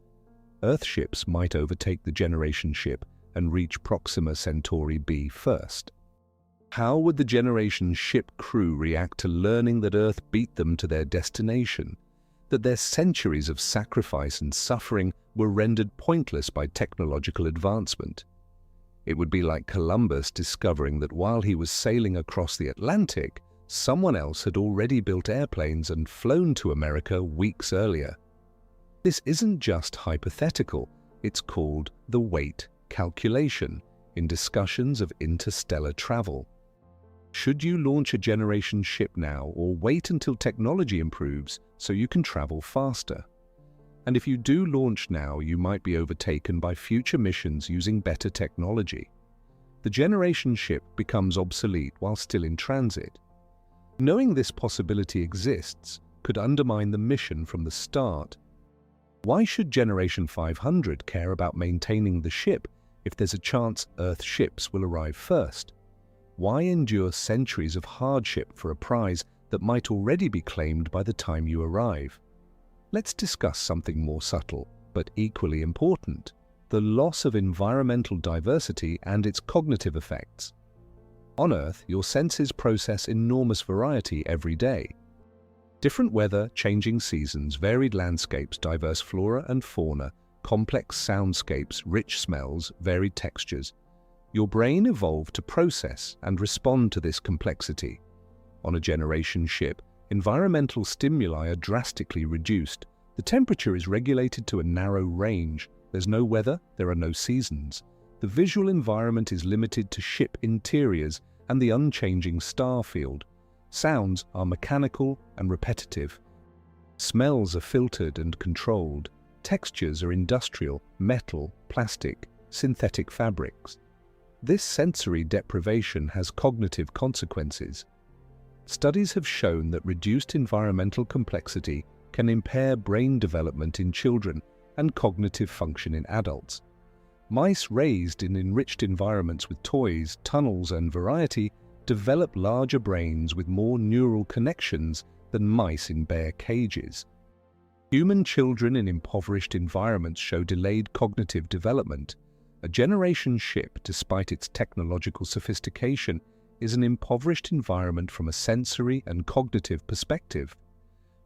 Earth ships might overtake the generation ship and reach Proxima Centauri b first. How would the generation ship crew react to learning that Earth beat them to their destination? That their centuries of sacrifice and suffering were rendered pointless by technological advancement? It would be like Columbus discovering that while he was sailing across the Atlantic, someone else had already built airplanes and flown to America weeks earlier. This isn't just hypothetical, it's called the weight calculation in discussions of interstellar travel. Should you launch a generation ship now or wait until technology improves so you can travel faster? And if you do launch now, you might be overtaken by future missions using better technology. The generation ship becomes obsolete while still in transit. Knowing this possibility exists could undermine the mission from the start. Why should Generation 500 care about maintaining the ship if there's a chance Earth ships will arrive first? Why endure centuries of hardship for a prize that might already be claimed by the time you arrive? Let's discuss something more subtle, but equally important: the loss of environmental diversity and its cognitive effects. On Earth, your senses process enormous variety every day. Different weather, changing seasons, varied landscapes, diverse flora and fauna, complex soundscapes, rich smells, varied textures. Your brain evolved to process and respond to this complexity. On a generation ship, environmental stimuli are drastically reduced. The temperature is regulated to a narrow range. There's no weather, there are no seasons. The visual environment is limited to ship interiors and the unchanging star field. Sounds are mechanical and repetitive. Smells are filtered and controlled. Textures are industrial, metal, plastic, synthetic fabrics. This sensory deprivation has cognitive consequences. Studies have shown that reduced environmental complexity can impair brain development in children and cognitive function in adults. Mice raised in enriched environments with toys, tunnels, and variety develop larger brains with more neural connections than mice in bare cages. Human children in impoverished environments show delayed cognitive development. A generation ship, despite its technological sophistication, is an impoverished environment from a sensory and cognitive perspective.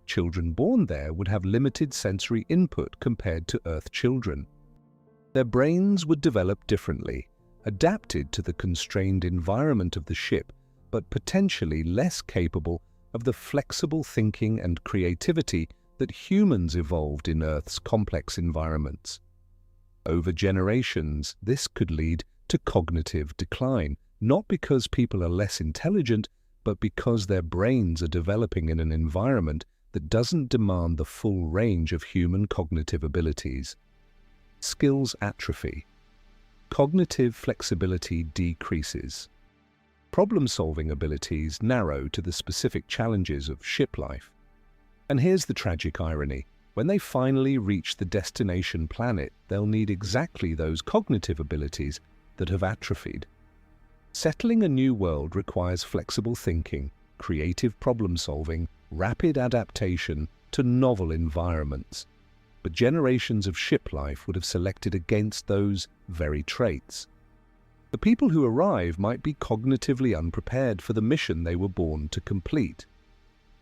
Children born there would have limited sensory input compared to Earth children. Their brains would develop differently, adapted to the constrained environment of the ship, but potentially less capable of the flexible thinking and creativity that humans evolved in Earth's complex environments. Over generations, this could lead to cognitive decline, not because people are less intelligent, but because their brains are developing in an environment that doesn't demand the full range of human cognitive abilities. Skills atrophy. Cognitive flexibility decreases. Problem-solving abilities narrow to the specific challenges of ship life. And here's the tragic irony. When they finally reach the destination planet, they'll need exactly those cognitive abilities that have atrophied. Settling a new world requires flexible thinking, creative problem-solving, rapid adaptation to novel environments. But generations of ship life would have selected against those very traits. The people who arrive might be cognitively unprepared for the mission they were born to complete.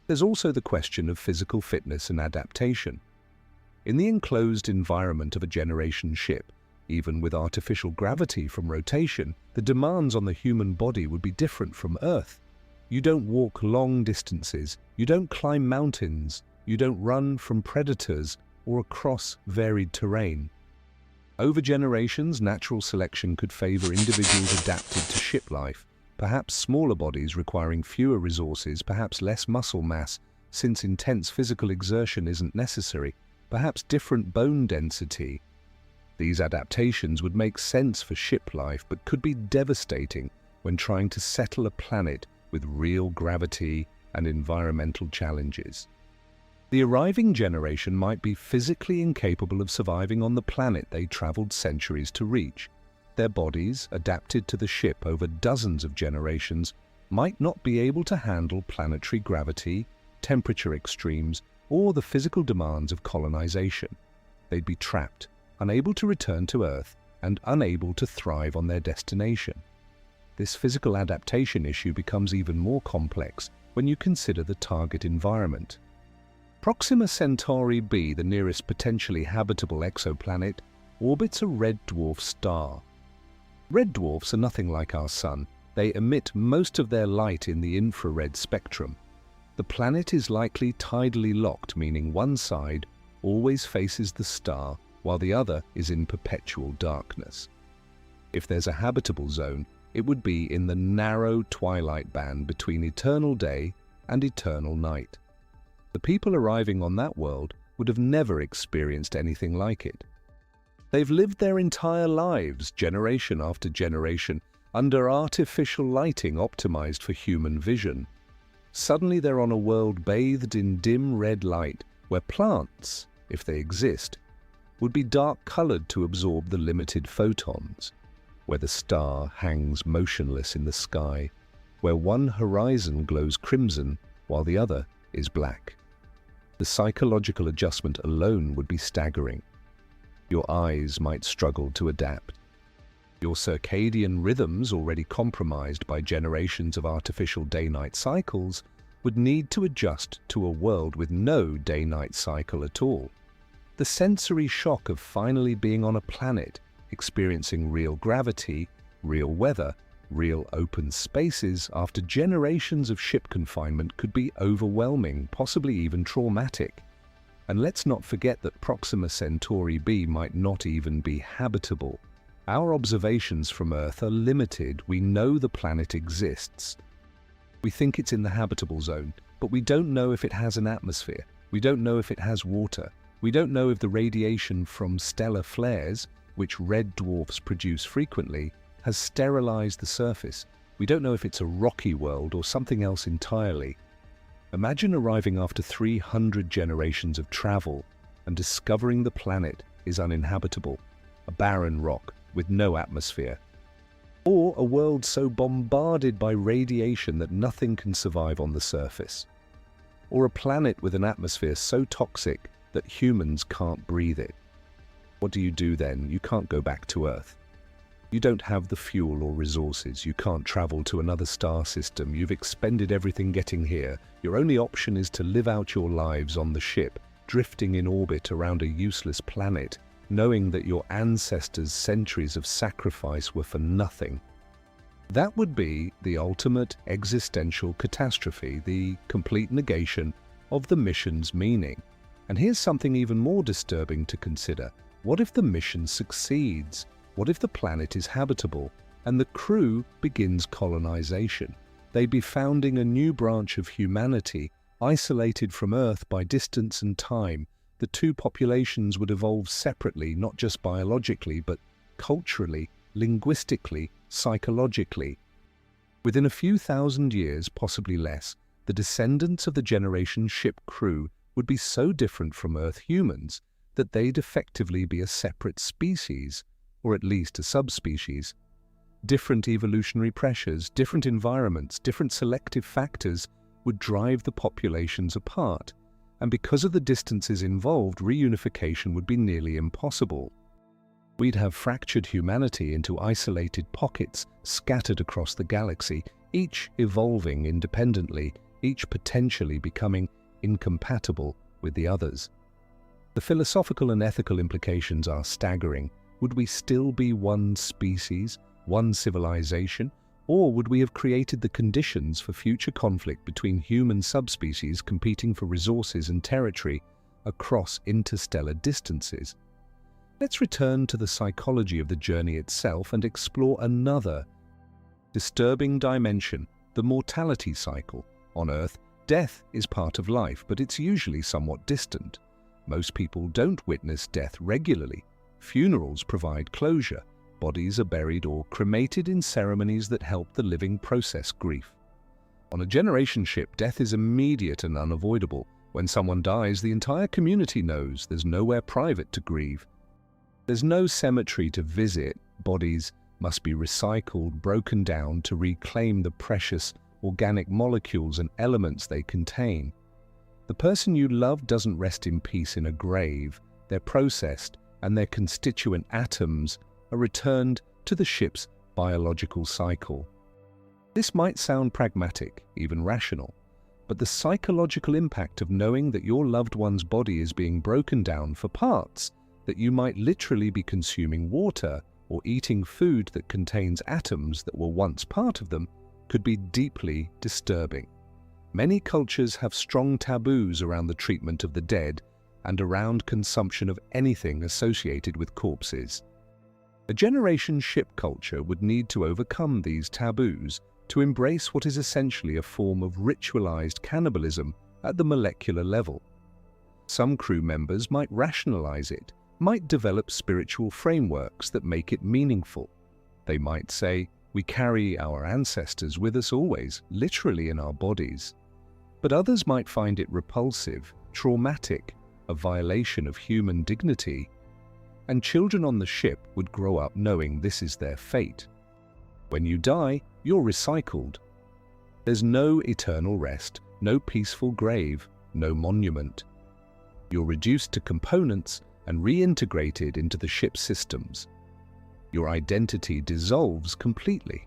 There's also the question of physical fitness and adaptation. In the enclosed environment of a generation ship, even with artificial gravity from rotation, the demands on the human body would be different from Earth. You don't walk long distances, you don't climb mountains, you don't run from predators or across varied terrain. Over generations, natural selection could favor individuals adapted to ship life, perhaps smaller bodies requiring fewer resources, perhaps less muscle mass, since intense physical exertion isn't necessary, perhaps different bone density. These adaptations would make sense for ship life, but could be devastating when trying to settle a planet with real gravity and environmental challenges. The arriving generation might be physically incapable of surviving on the planet they traveled centuries to reach. Their bodies, adapted to the ship over dozens of generations, might not be able to handle planetary gravity, temperature extremes, or the physical demands of colonization. They'd be trapped, unable to return to Earth, and unable to thrive on their destination. This physical adaptation issue becomes even more complex when you consider the target environment. Proxima Centauri b, the nearest potentially habitable exoplanet, orbits a red dwarf star. Red dwarfs are nothing like our Sun. They emit most of their light in the infrared spectrum. The planet is likely tidally locked, meaning one side always faces the star while the other is in perpetual darkness. If there's a habitable zone, it would be in the narrow twilight band between eternal day and eternal night. The people arriving on that world would have never experienced anything like it. They've lived their entire lives, generation after generation, under artificial lighting optimized for human vision. Suddenly they're on a world bathed in dim red light, where plants, if they exist, would be dark-colored to absorb the limited photons, where the star hangs motionless in the sky, where one horizon glows crimson while the other is black. The psychological adjustment alone would be staggering. Your eyes might struggle to adapt. Your circadian rhythms, already compromised by generations of artificial day-night cycles, would need to adjust to a world with no day-night cycle at all. The sensory shock of finally being on a planet, experiencing real gravity, real weather, real open spaces after generations of ship confinement could be overwhelming, possibly even traumatic. And let's not forget that Proxima Centauri b might not even be habitable. Our observations from Earth are limited. We know the planet exists. We think it's in the habitable zone, but we don't know if it has an atmosphere. We don't know if it has water. We don't know if the radiation from stellar flares, which red dwarfs produce frequently, has sterilized the surface. We don't know if it's a rocky world or something else entirely. Imagine arriving after 300 generations of travel and discovering the planet is uninhabitable, a barren rock with no atmosphere. Or a world so bombarded by radiation that nothing can survive on the surface. Or a planet with an atmosphere so toxic that humans can't breathe it. What do you do then? You can't go back to Earth. You don't have the fuel or resources. You can't travel to another star system. You've expended everything getting here. Your only option is to live out your lives on the ship, drifting in orbit around a useless planet, knowing that your ancestors' centuries of sacrifice were for nothing. That would be the ultimate existential catastrophe, the complete negation of the mission's meaning. And here's something even more disturbing to consider. What if the mission succeeds? What if the planet is habitable and the crew begins colonization? they'd be founding a new branch of humanity, isolated from Earth by distance and time. The two populations would evolve separately, not just biologically, but culturally, linguistically, psychologically. Within a few thousand years, possibly less, the descendants of the generation ship crew would be so different from Earth humans that they'd effectively be a separate species, or at least a subspecies. Different evolutionary pressures, different environments, different selective factors would drive the populations apart, and because of the distances involved, reunification would be nearly impossible. We'd have fractured humanity into isolated pockets scattered across the galaxy, each evolving independently, each potentially becoming incompatible with the others. The philosophical and ethical implications are staggering. Would we still be one species, one civilization, or would we have created the conditions for future conflict between human subspecies competing for resources and territory across interstellar distances? Let's return to the psychology of the journey itself and explore another disturbing dimension, the mortality cycle. On Earth, death is part of life, but it's usually somewhat distant. Most people don't witness death regularly. Funerals provide closure. Bodies are buried or cremated in ceremonies that help the living process grief. On a generation ship, death is immediate and unavoidable. When someone dies, the entire community knows there's nowhere private to grieve. There's no cemetery to visit. Bodies must be recycled, broken down to reclaim the precious organic molecules and elements they contain. The person you love doesn't rest in peace in a grave. They're processed, and their constituent atoms are returned to the ship's biological cycle. This might sound pragmatic, even rational, but the psychological impact of knowing that your loved one's body is being broken down for parts, that you might literally be consuming water or eating food that contains atoms that were once part of them, could be deeply disturbing. Many cultures have strong taboos around the treatment of the dead and around consumption of anything associated with corpses. A generation ship culture would need to overcome these taboos to embrace what is essentially a form of ritualized cannibalism at the molecular level. Some crew members might rationalize it, might develop spiritual frameworks that make it meaningful. They might say, "We carry our ancestors with us always, literally in our bodies." But others might find it repulsive, traumatic, a violation of human dignity. And children on the ship would grow up knowing this is their fate. When you die, you're recycled. There's no eternal rest, no peaceful grave, no monument. You're reduced to components and reintegrated into the ship's systems. Your identity dissolves completely.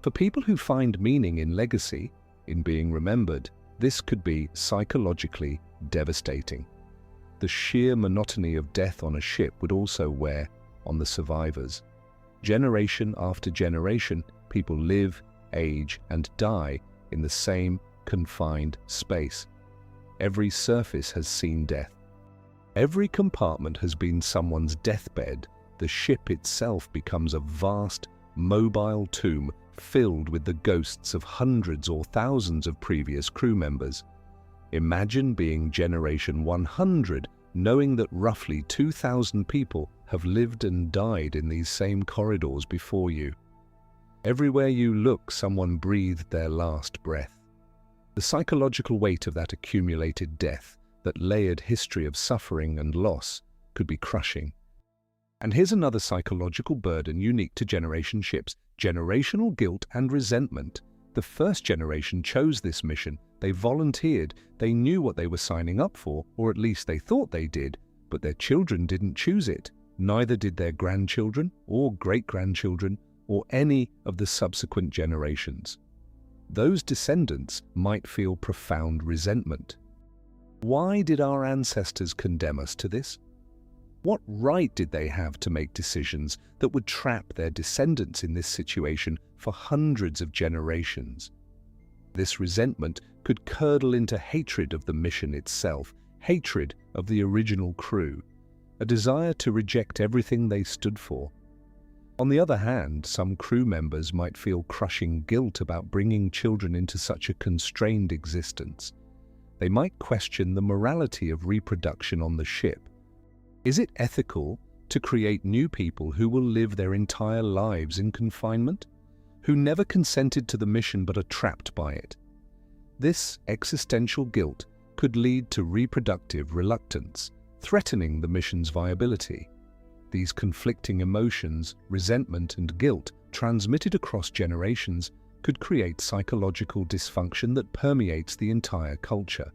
For people who find meaning in legacy, in being remembered, this could be psychologically devastating. The sheer monotony of death on a ship would also wear on the survivors. Generation after generation, people live, age, and die in the same confined space. Every surface has seen death. Every compartment has been someone's deathbed. The ship itself becomes a vast, mobile tomb filled with the ghosts of hundreds or thousands of previous crew members. Imagine being Generation 100, knowing that roughly 2,000 people have lived and died in these same corridors before you. Everywhere you look, someone breathed their last breath. The psychological weight of that accumulated death, that layered history of suffering and loss, could be crushing. And here's another psychological burden unique to generation ships: generational guilt and resentment. The first generation chose this mission. They volunteered. They knew what they were signing up for, or at least they thought they did, but their children didn't choose it. Neither did their grandchildren or great-grandchildren or any of the subsequent generations. Those descendants might feel profound resentment. Why did our ancestors condemn us to this? What right did they have to make decisions that would trap their descendants in this situation for hundreds of generations? This resentment could curdle into hatred of the mission itself, hatred of the original crew, a desire to reject everything they stood for. On the other hand, some crew members might feel crushing guilt about bringing children into such a constrained existence. They might question the morality of reproduction on the ship. Is it ethical to create new people who will live their entire lives in confinement, who never consented to the mission but are trapped by it? This existential guilt could lead to reproductive reluctance, threatening the mission's viability. These conflicting emotions, resentment and guilt, transmitted across generations, could create psychological dysfunction that permeates the entire culture.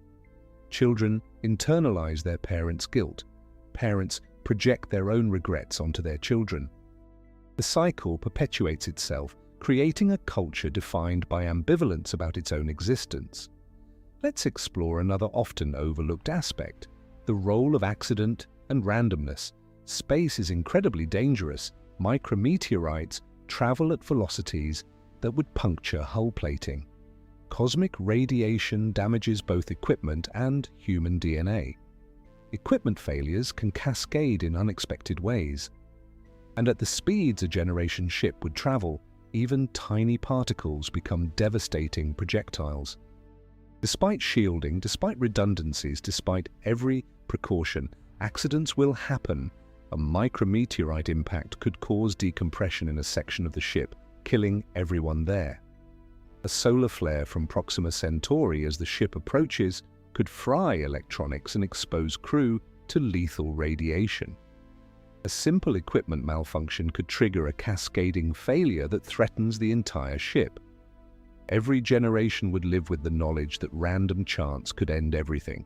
Children internalize their parents' guilt. Parents project their own regrets onto their children. The cycle perpetuates itself, creating a culture defined by ambivalence about its own existence. Let's explore another often overlooked aspect: the role of accident and randomness. Space is incredibly dangerous. Micrometeorites travel at velocities that would puncture hull plating. Cosmic radiation damages both equipment and human DNA. Equipment failures can cascade in unexpected ways. And at the speeds a generation ship would travel, even tiny particles become devastating projectiles. Despite shielding, despite redundancies, despite every precaution, accidents will happen. A micrometeorite impact could cause decompression in a section of the ship, killing everyone there. A solar flare from Proxima Centauri as the ship approaches could fry electronics and expose crew to lethal radiation. A simple equipment malfunction could trigger a cascading failure that threatens the entire ship. Every generation would live with the knowledge that random chance could end everything.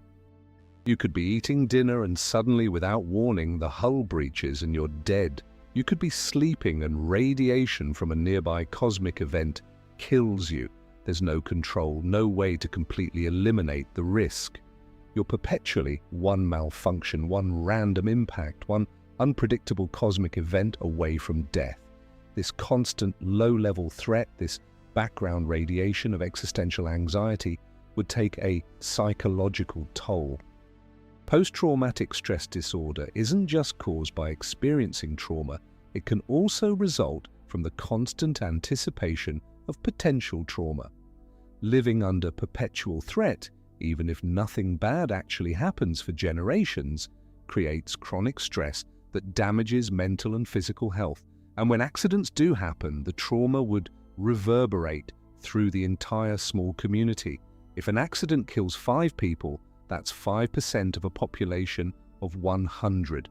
You could be eating dinner and suddenly, without warning, the hull breaches and you're dead. You could be sleeping and radiation from a nearby cosmic event kills you. There's no control, no way to completely eliminate the risk. You're perpetually one malfunction, one random impact, one unpredictable cosmic event away from death. This constant low-level threat, this background radiation of existential anxiety, would take a psychological toll. Post-traumatic stress disorder isn't just caused by experiencing trauma, it can also result from the constant anticipation of potential trauma. Living under perpetual threat, even if nothing bad actually happens for generations, creates chronic stress that damages mental and physical health. And when accidents do happen, the trauma would reverberate through the entire small community. If an accident kills 5 people, that's 5% of a population of 100.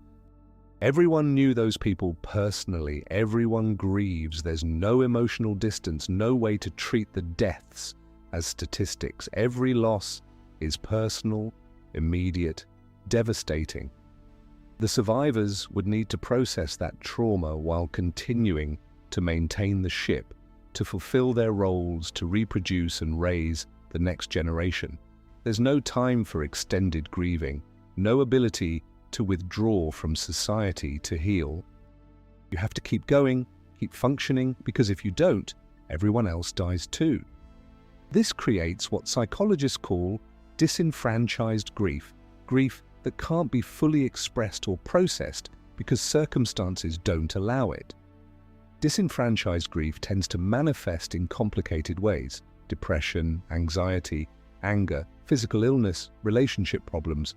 Everyone knew those people personally. Everyone grieves. There's no emotional distance, no way to treat the deaths as statistics. Every loss is personal, immediate, devastating. The survivors would need to process that trauma while continuing to maintain the ship, to fulfill their roles, to reproduce and raise the next generation. There's no time for extended grieving, no ability to withdraw from society to heal. You have to keep going, keep functioning, because if you don't, everyone else dies too. This creates what psychologists call disenfranchised grief, grief that can't be fully expressed or processed because circumstances don't allow it. Disenfranchised grief tends to manifest in complicated ways: depression, anxiety, anger, physical illness, relationship problems.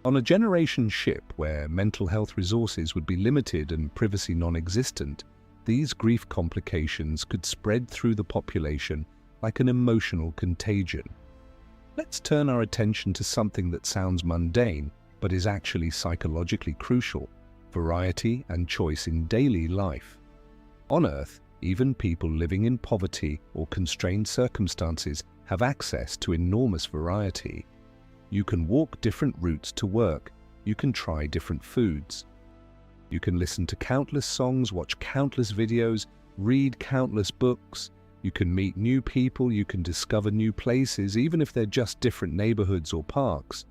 On a generation ship where mental health resources would be limited and privacy non-existent, these grief complications could spread through the population like an emotional contagion. Let's turn our attention to something that sounds mundane, but is actually psychologically crucial: variety and choice in daily life. On Earth, even people living in poverty or constrained circumstances have access to enormous variety. You can walk different routes to work. You can try different foods. You can listen to countless songs, watch countless videos, read countless books. You can meet new people. You can discover new places, even if they're just different neighborhoods or parks.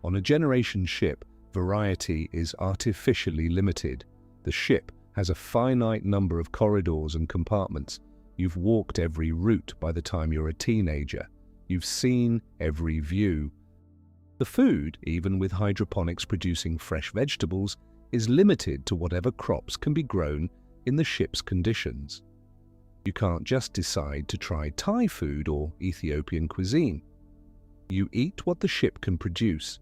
On a generation ship, variety is artificially limited. The ship has a finite number of corridors and compartments. You've walked every route by the time you're a teenager. You've seen every view. The food, even with hydroponics producing fresh vegetables, is limited to whatever crops can be grown in the ship's conditions. You can't just decide to try Thai food or Ethiopian cuisine. You eat what the ship can produce.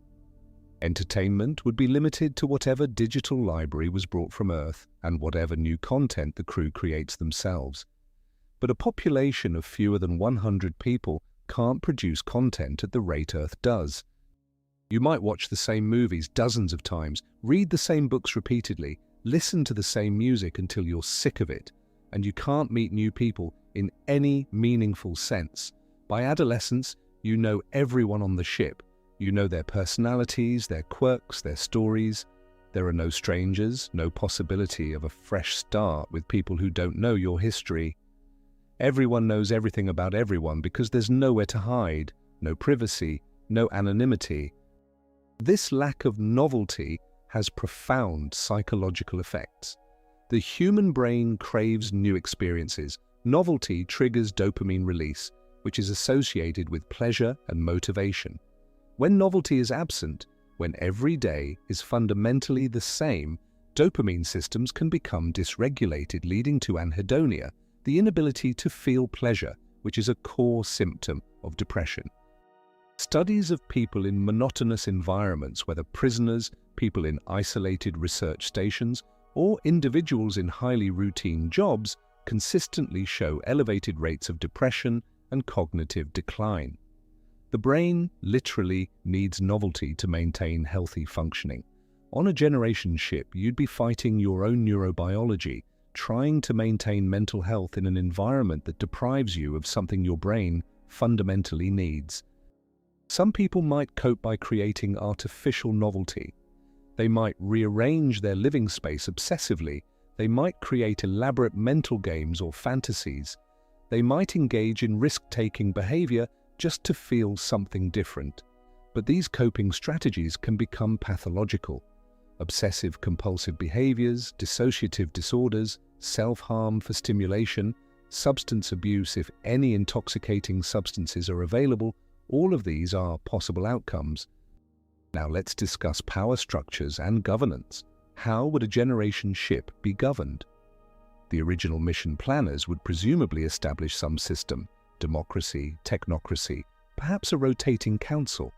Entertainment would be limited to whatever digital library was brought from Earth and whatever new content the crew creates themselves. But a population of fewer than 100 people can't produce content at the rate Earth does. You might watch the same movies dozens of times, read the same books repeatedly, listen to the same music until you're sick of it, and you can't meet new people in any meaningful sense. By adolescence, you know everyone on the ship. You know their personalities, their quirks, their stories. There are no strangers, no possibility of a fresh start with people who don't know your history. Everyone knows everything about everyone because there's nowhere to hide, no privacy, no anonymity. This lack of novelty has profound psychological effects. The human brain craves new experiences. Novelty triggers dopamine release, which is associated with pleasure and motivation. When novelty is absent, when every day is fundamentally the same, dopamine systems can become dysregulated, leading to anhedonia, the inability to feel pleasure, which is a core symptom of depression. Studies of people in monotonous environments, whether prisoners, people in isolated research stations, or individuals in highly routine jobs, consistently show elevated rates of depression and cognitive decline. The brain literally needs novelty to maintain healthy functioning. On a generation ship, you'd be fighting your own neurobiology, trying to maintain mental health in an environment that deprives you of something your brain fundamentally needs. Some people might cope by creating artificial novelty. They might rearrange their living space obsessively. They might create elaborate mental games or fantasies. They might engage in risk-taking behavior just to feel something different. But these coping strategies can become pathological. Obsessive-compulsive behaviors, dissociative disorders, self-harm for stimulation, substance abuse if any intoxicating substances are available, all of these are possible outcomes. Now let's discuss power structures and governance. How would a generation ship be governed? The original mission planners would presumably establish some system, democracy, technocracy, perhaps a rotating council.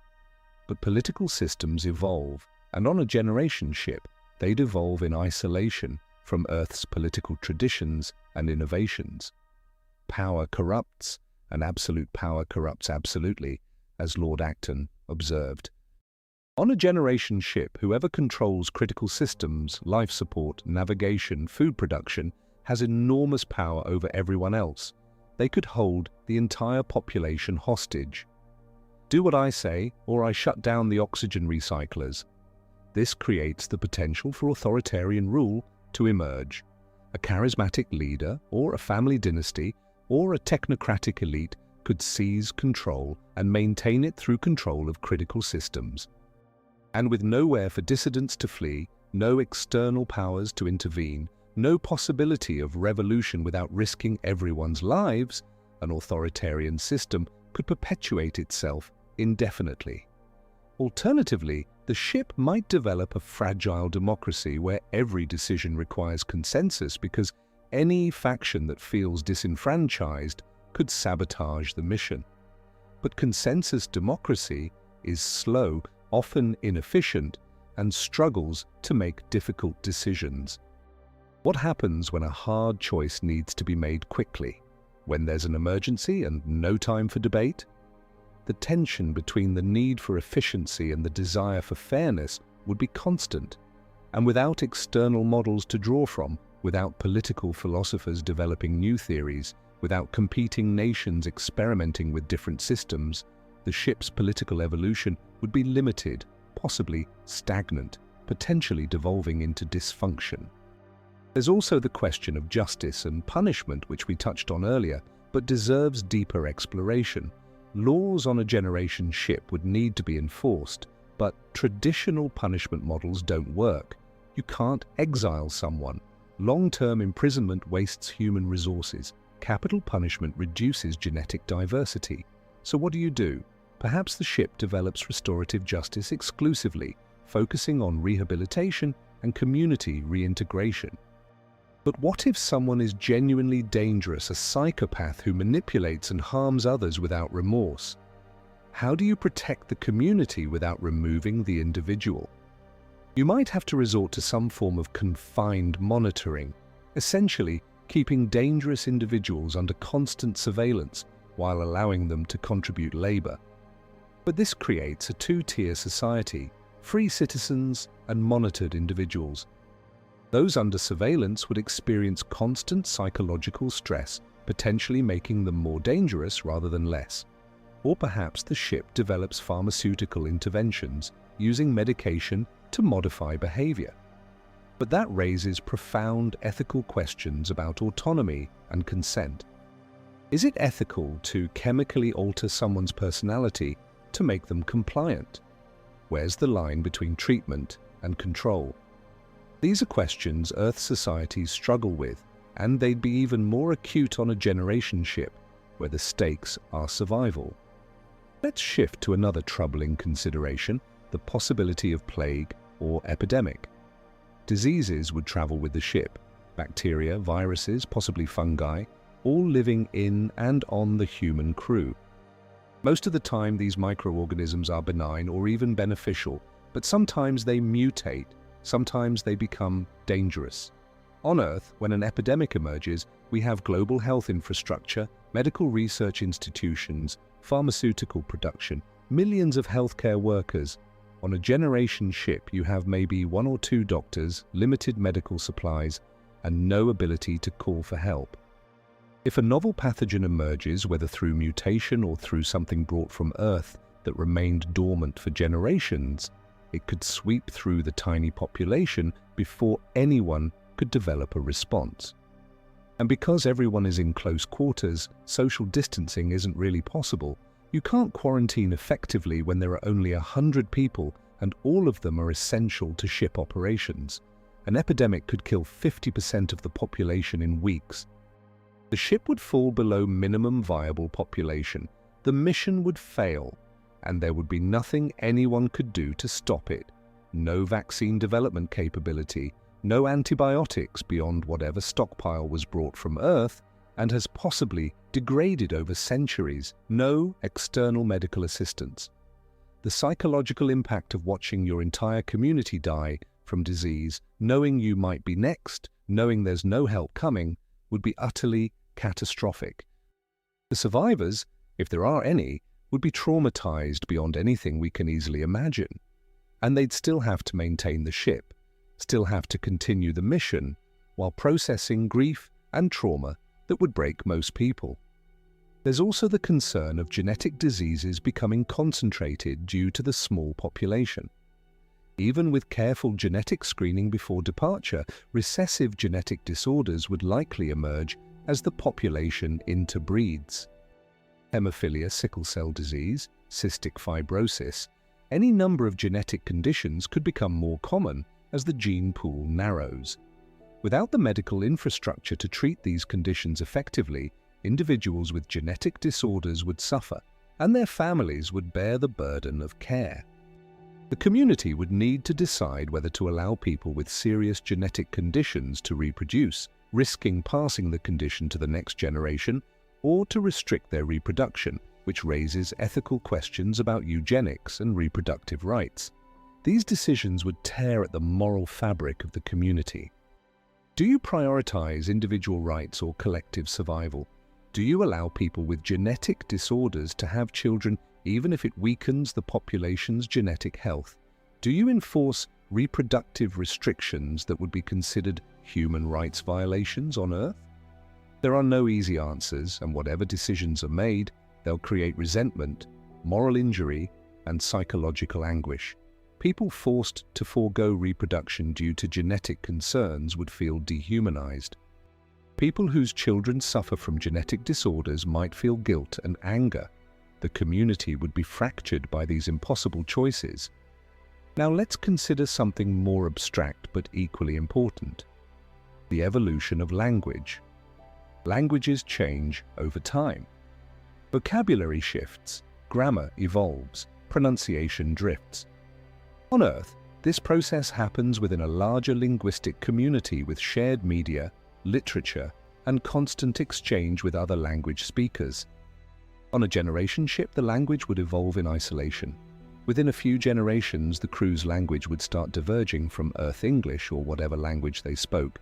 But political systems evolve, and on a generation ship, they'd evolve in isolation from Earth's political traditions and innovations. Power corrupts, and absolute power corrupts absolutely, as Lord Acton observed. On a generation ship, whoever controls critical systems, life support, navigation, food production, has enormous power over everyone else. They could hold the entire population hostage. Do what I say, or I shut down the oxygen recyclers. This creates the potential for authoritarian rule to emerge. A charismatic leader, or a family dynasty, or a technocratic elite could seize control and maintain it through control of critical systems. And with nowhere for dissidents to flee, no external powers to intervene, no possibility of revolution without risking everyone's lives, an authoritarian system could perpetuate itself indefinitely. Alternatively, the ship might develop a fragile democracy where every decision requires consensus because any faction that feels disenfranchised could sabotage the mission. But consensus democracy is slow, often inefficient, and struggles to make difficult decisions. What happens when a hard choice needs to be made quickly? When there's an emergency and no time for debate? The tension between the need for efficiency and the desire for fairness would be constant, and without external models to draw from, without political philosophers developing new theories, without competing nations experimenting with different systems, the ship's political evolution would be limited, possibly stagnant, potentially devolving into dysfunction. There's also the question of justice and punishment, which we touched on earlier, but deserves deeper exploration. Laws on a generation ship would need to be enforced, but traditional punishment models don't work. You can't exile someone. Long-term imprisonment wastes human resources. Capital punishment reduces genetic diversity. So what do? Perhaps the ship develops restorative justice exclusively, focusing on rehabilitation and community reintegration. But what if someone is genuinely dangerous, a psychopath who manipulates and harms others without remorse? How do you protect the community without removing the individual? You might have to resort to some form of confined monitoring, essentially keeping dangerous individuals under constant surveillance while allowing them to contribute labor. But this creates a two-tier society, free citizens and monitored individuals. Those under surveillance would experience constant psychological stress, potentially making them more dangerous rather than less. Or perhaps the ship develops pharmaceutical interventions using medication to modify behavior. But that raises profound ethical questions about autonomy and consent. Is it ethical to chemically alter someone's personality to make them compliant? Where's the line between treatment and control? These are questions Earth societies struggle with, and they'd be even more acute on a generation ship, where the stakes are survival. Let's shift to another troubling consideration, the possibility of plague or epidemic. Diseases would travel with the ship, bacteria, viruses, possibly fungi, all living in and on the human crew. Most of the time, these microorganisms are benign or even beneficial, but sometimes they mutate, sometimes they become dangerous. On Earth, when an epidemic emerges, we have global health infrastructure, medical research institutions, pharmaceutical production, millions of healthcare workers. On a generation ship, you have maybe 1 or 2 doctors, limited medical supplies, and no ability to call for help. If a novel pathogen emerges, whether through mutation or through something brought from Earth that remained dormant for generations, it could sweep through the tiny population before anyone could develop a response. And because everyone is in close quarters, social distancing isn't really possible. You can't quarantine effectively when there are only 100 people and all of them are essential to ship operations. An epidemic could kill 50% of the population in weeks. The ship would fall below minimum viable population. The mission would fail, and there would be nothing anyone could do to stop it. No vaccine development capability, no antibiotics beyond whatever stockpile was brought from Earth and has possibly degraded over centuries, no external medical assistance. The psychological impact of watching your entire community die from disease, knowing you might be next, knowing there's no help coming, would be utterly catastrophic. The survivors, if there are any, would be traumatized beyond anything we can easily imagine. And they'd still have to maintain the ship, still have to continue the mission, while processing grief and trauma that would break most people. There's also the concern of genetic diseases becoming concentrated due to the small population. Even with careful genetic screening before departure, recessive genetic disorders would likely emerge as the population interbreeds. Hemophilia, sickle cell disease, cystic fibrosis, any number of genetic conditions could become more common as the gene pool narrows. Without the medical infrastructure to treat these conditions effectively, individuals with genetic disorders would suffer, and their families would bear the burden of care. The community would need to decide whether to allow people with serious genetic conditions to reproduce, risking passing the condition to the next generation, or to restrict their reproduction, which raises ethical questions about eugenics and reproductive rights. These decisions would tear at the moral fabric of the community. Do you prioritize individual rights or collective survival? Do you allow people with genetic disorders to have children even if it weakens the population's genetic health? Do you enforce reproductive restrictions that would be considered human rights violations on Earth? There are no easy answers, and whatever decisions are made, they'll create resentment, moral injury, and psychological anguish. People forced to forego reproduction due to genetic concerns would feel dehumanized. People whose children suffer from genetic disorders might feel guilt and anger. The community would be fractured by these impossible choices. Now let's consider something more abstract but equally important: the evolution of language. Languages change over time. Vocabulary shifts, grammar evolves, pronunciation drifts. On Earth, this process happens within a larger linguistic community with shared media, literature, and constant exchange with other language speakers. On a generation ship, the language would evolve in isolation. Within a few generations, the crew's language would start diverging from Earth English or whatever language they spoke.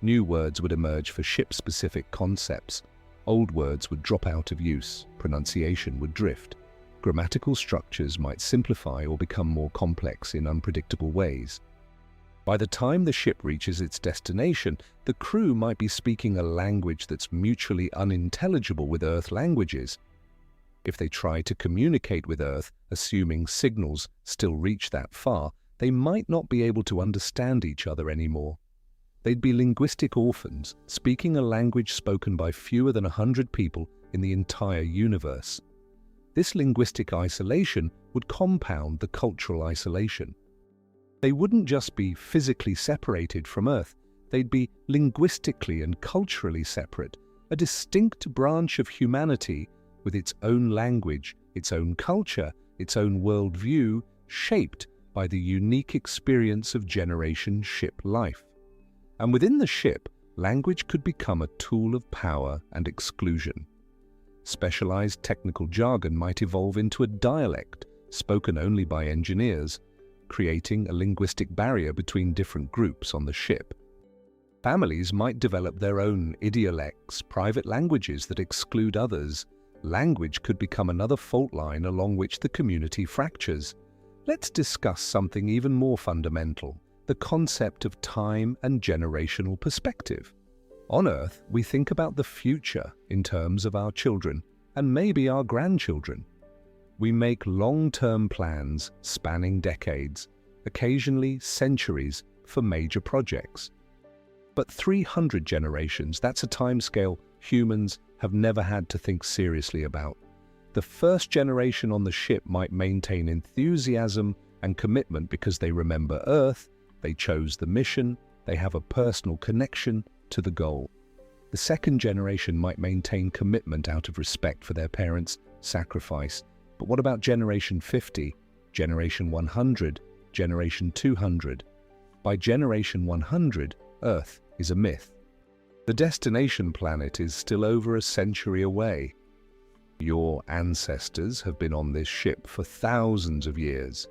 New words would emerge for ship-specific concepts. Old words would drop out of use, pronunciation would drift. Grammatical structures might simplify or become more complex in unpredictable ways. By the time the ship reaches its destination, the crew might be speaking a language that's mutually unintelligible with Earth languages. If they try to communicate with Earth, assuming signals still reach that far, they might not be able to understand each other anymore. They'd be linguistic orphans, speaking a language spoken by fewer than 100 people in the entire universe. This linguistic isolation would compound the cultural isolation. They wouldn't just be physically separated from Earth, they'd be linguistically and culturally separate, a distinct branch of humanity with its own language, its own culture, its own worldview, shaped by the unique experience of generation ship life. And within the ship, language could become a tool of power and exclusion. Specialized technical jargon might evolve into a dialect spoken only by engineers, creating a linguistic barrier between different groups on the ship. Families might develop their own idiolects, private languages that exclude others. Language could become another fault line along which the community fractures. Let's discuss something even more fundamental, the concept of time and generational perspective. On Earth, we think about the future in terms of our children and maybe our grandchildren. We make long-term plans spanning decades, occasionally centuries, for major projects. But 300 generations, that's a timescale humans have never had to think seriously about. The first generation on the ship might maintain enthusiasm and commitment because they remember Earth, they chose the mission, they have a personal connection to the goal. The second generation might maintain commitment out of respect for their parents' sacrifice. But what about Generation 50, Generation 100, Generation 200? By Generation 100, Earth is a myth. The destination planet is still over a century away. Your ancestors have been on this ship for thousands of years.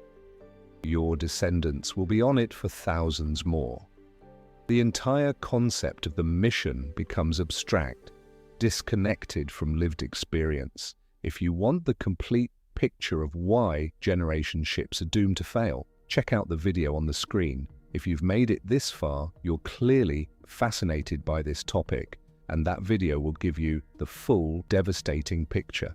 Your descendants will be on it for thousands more. The entire concept of the mission becomes abstract, disconnected from lived experience. If you want the complete picture of why generation ships are doomed to fail, check out the video on the screen. If you've made it this far, you're clearly fascinated by this topic, and that video will give you the full, devastating picture.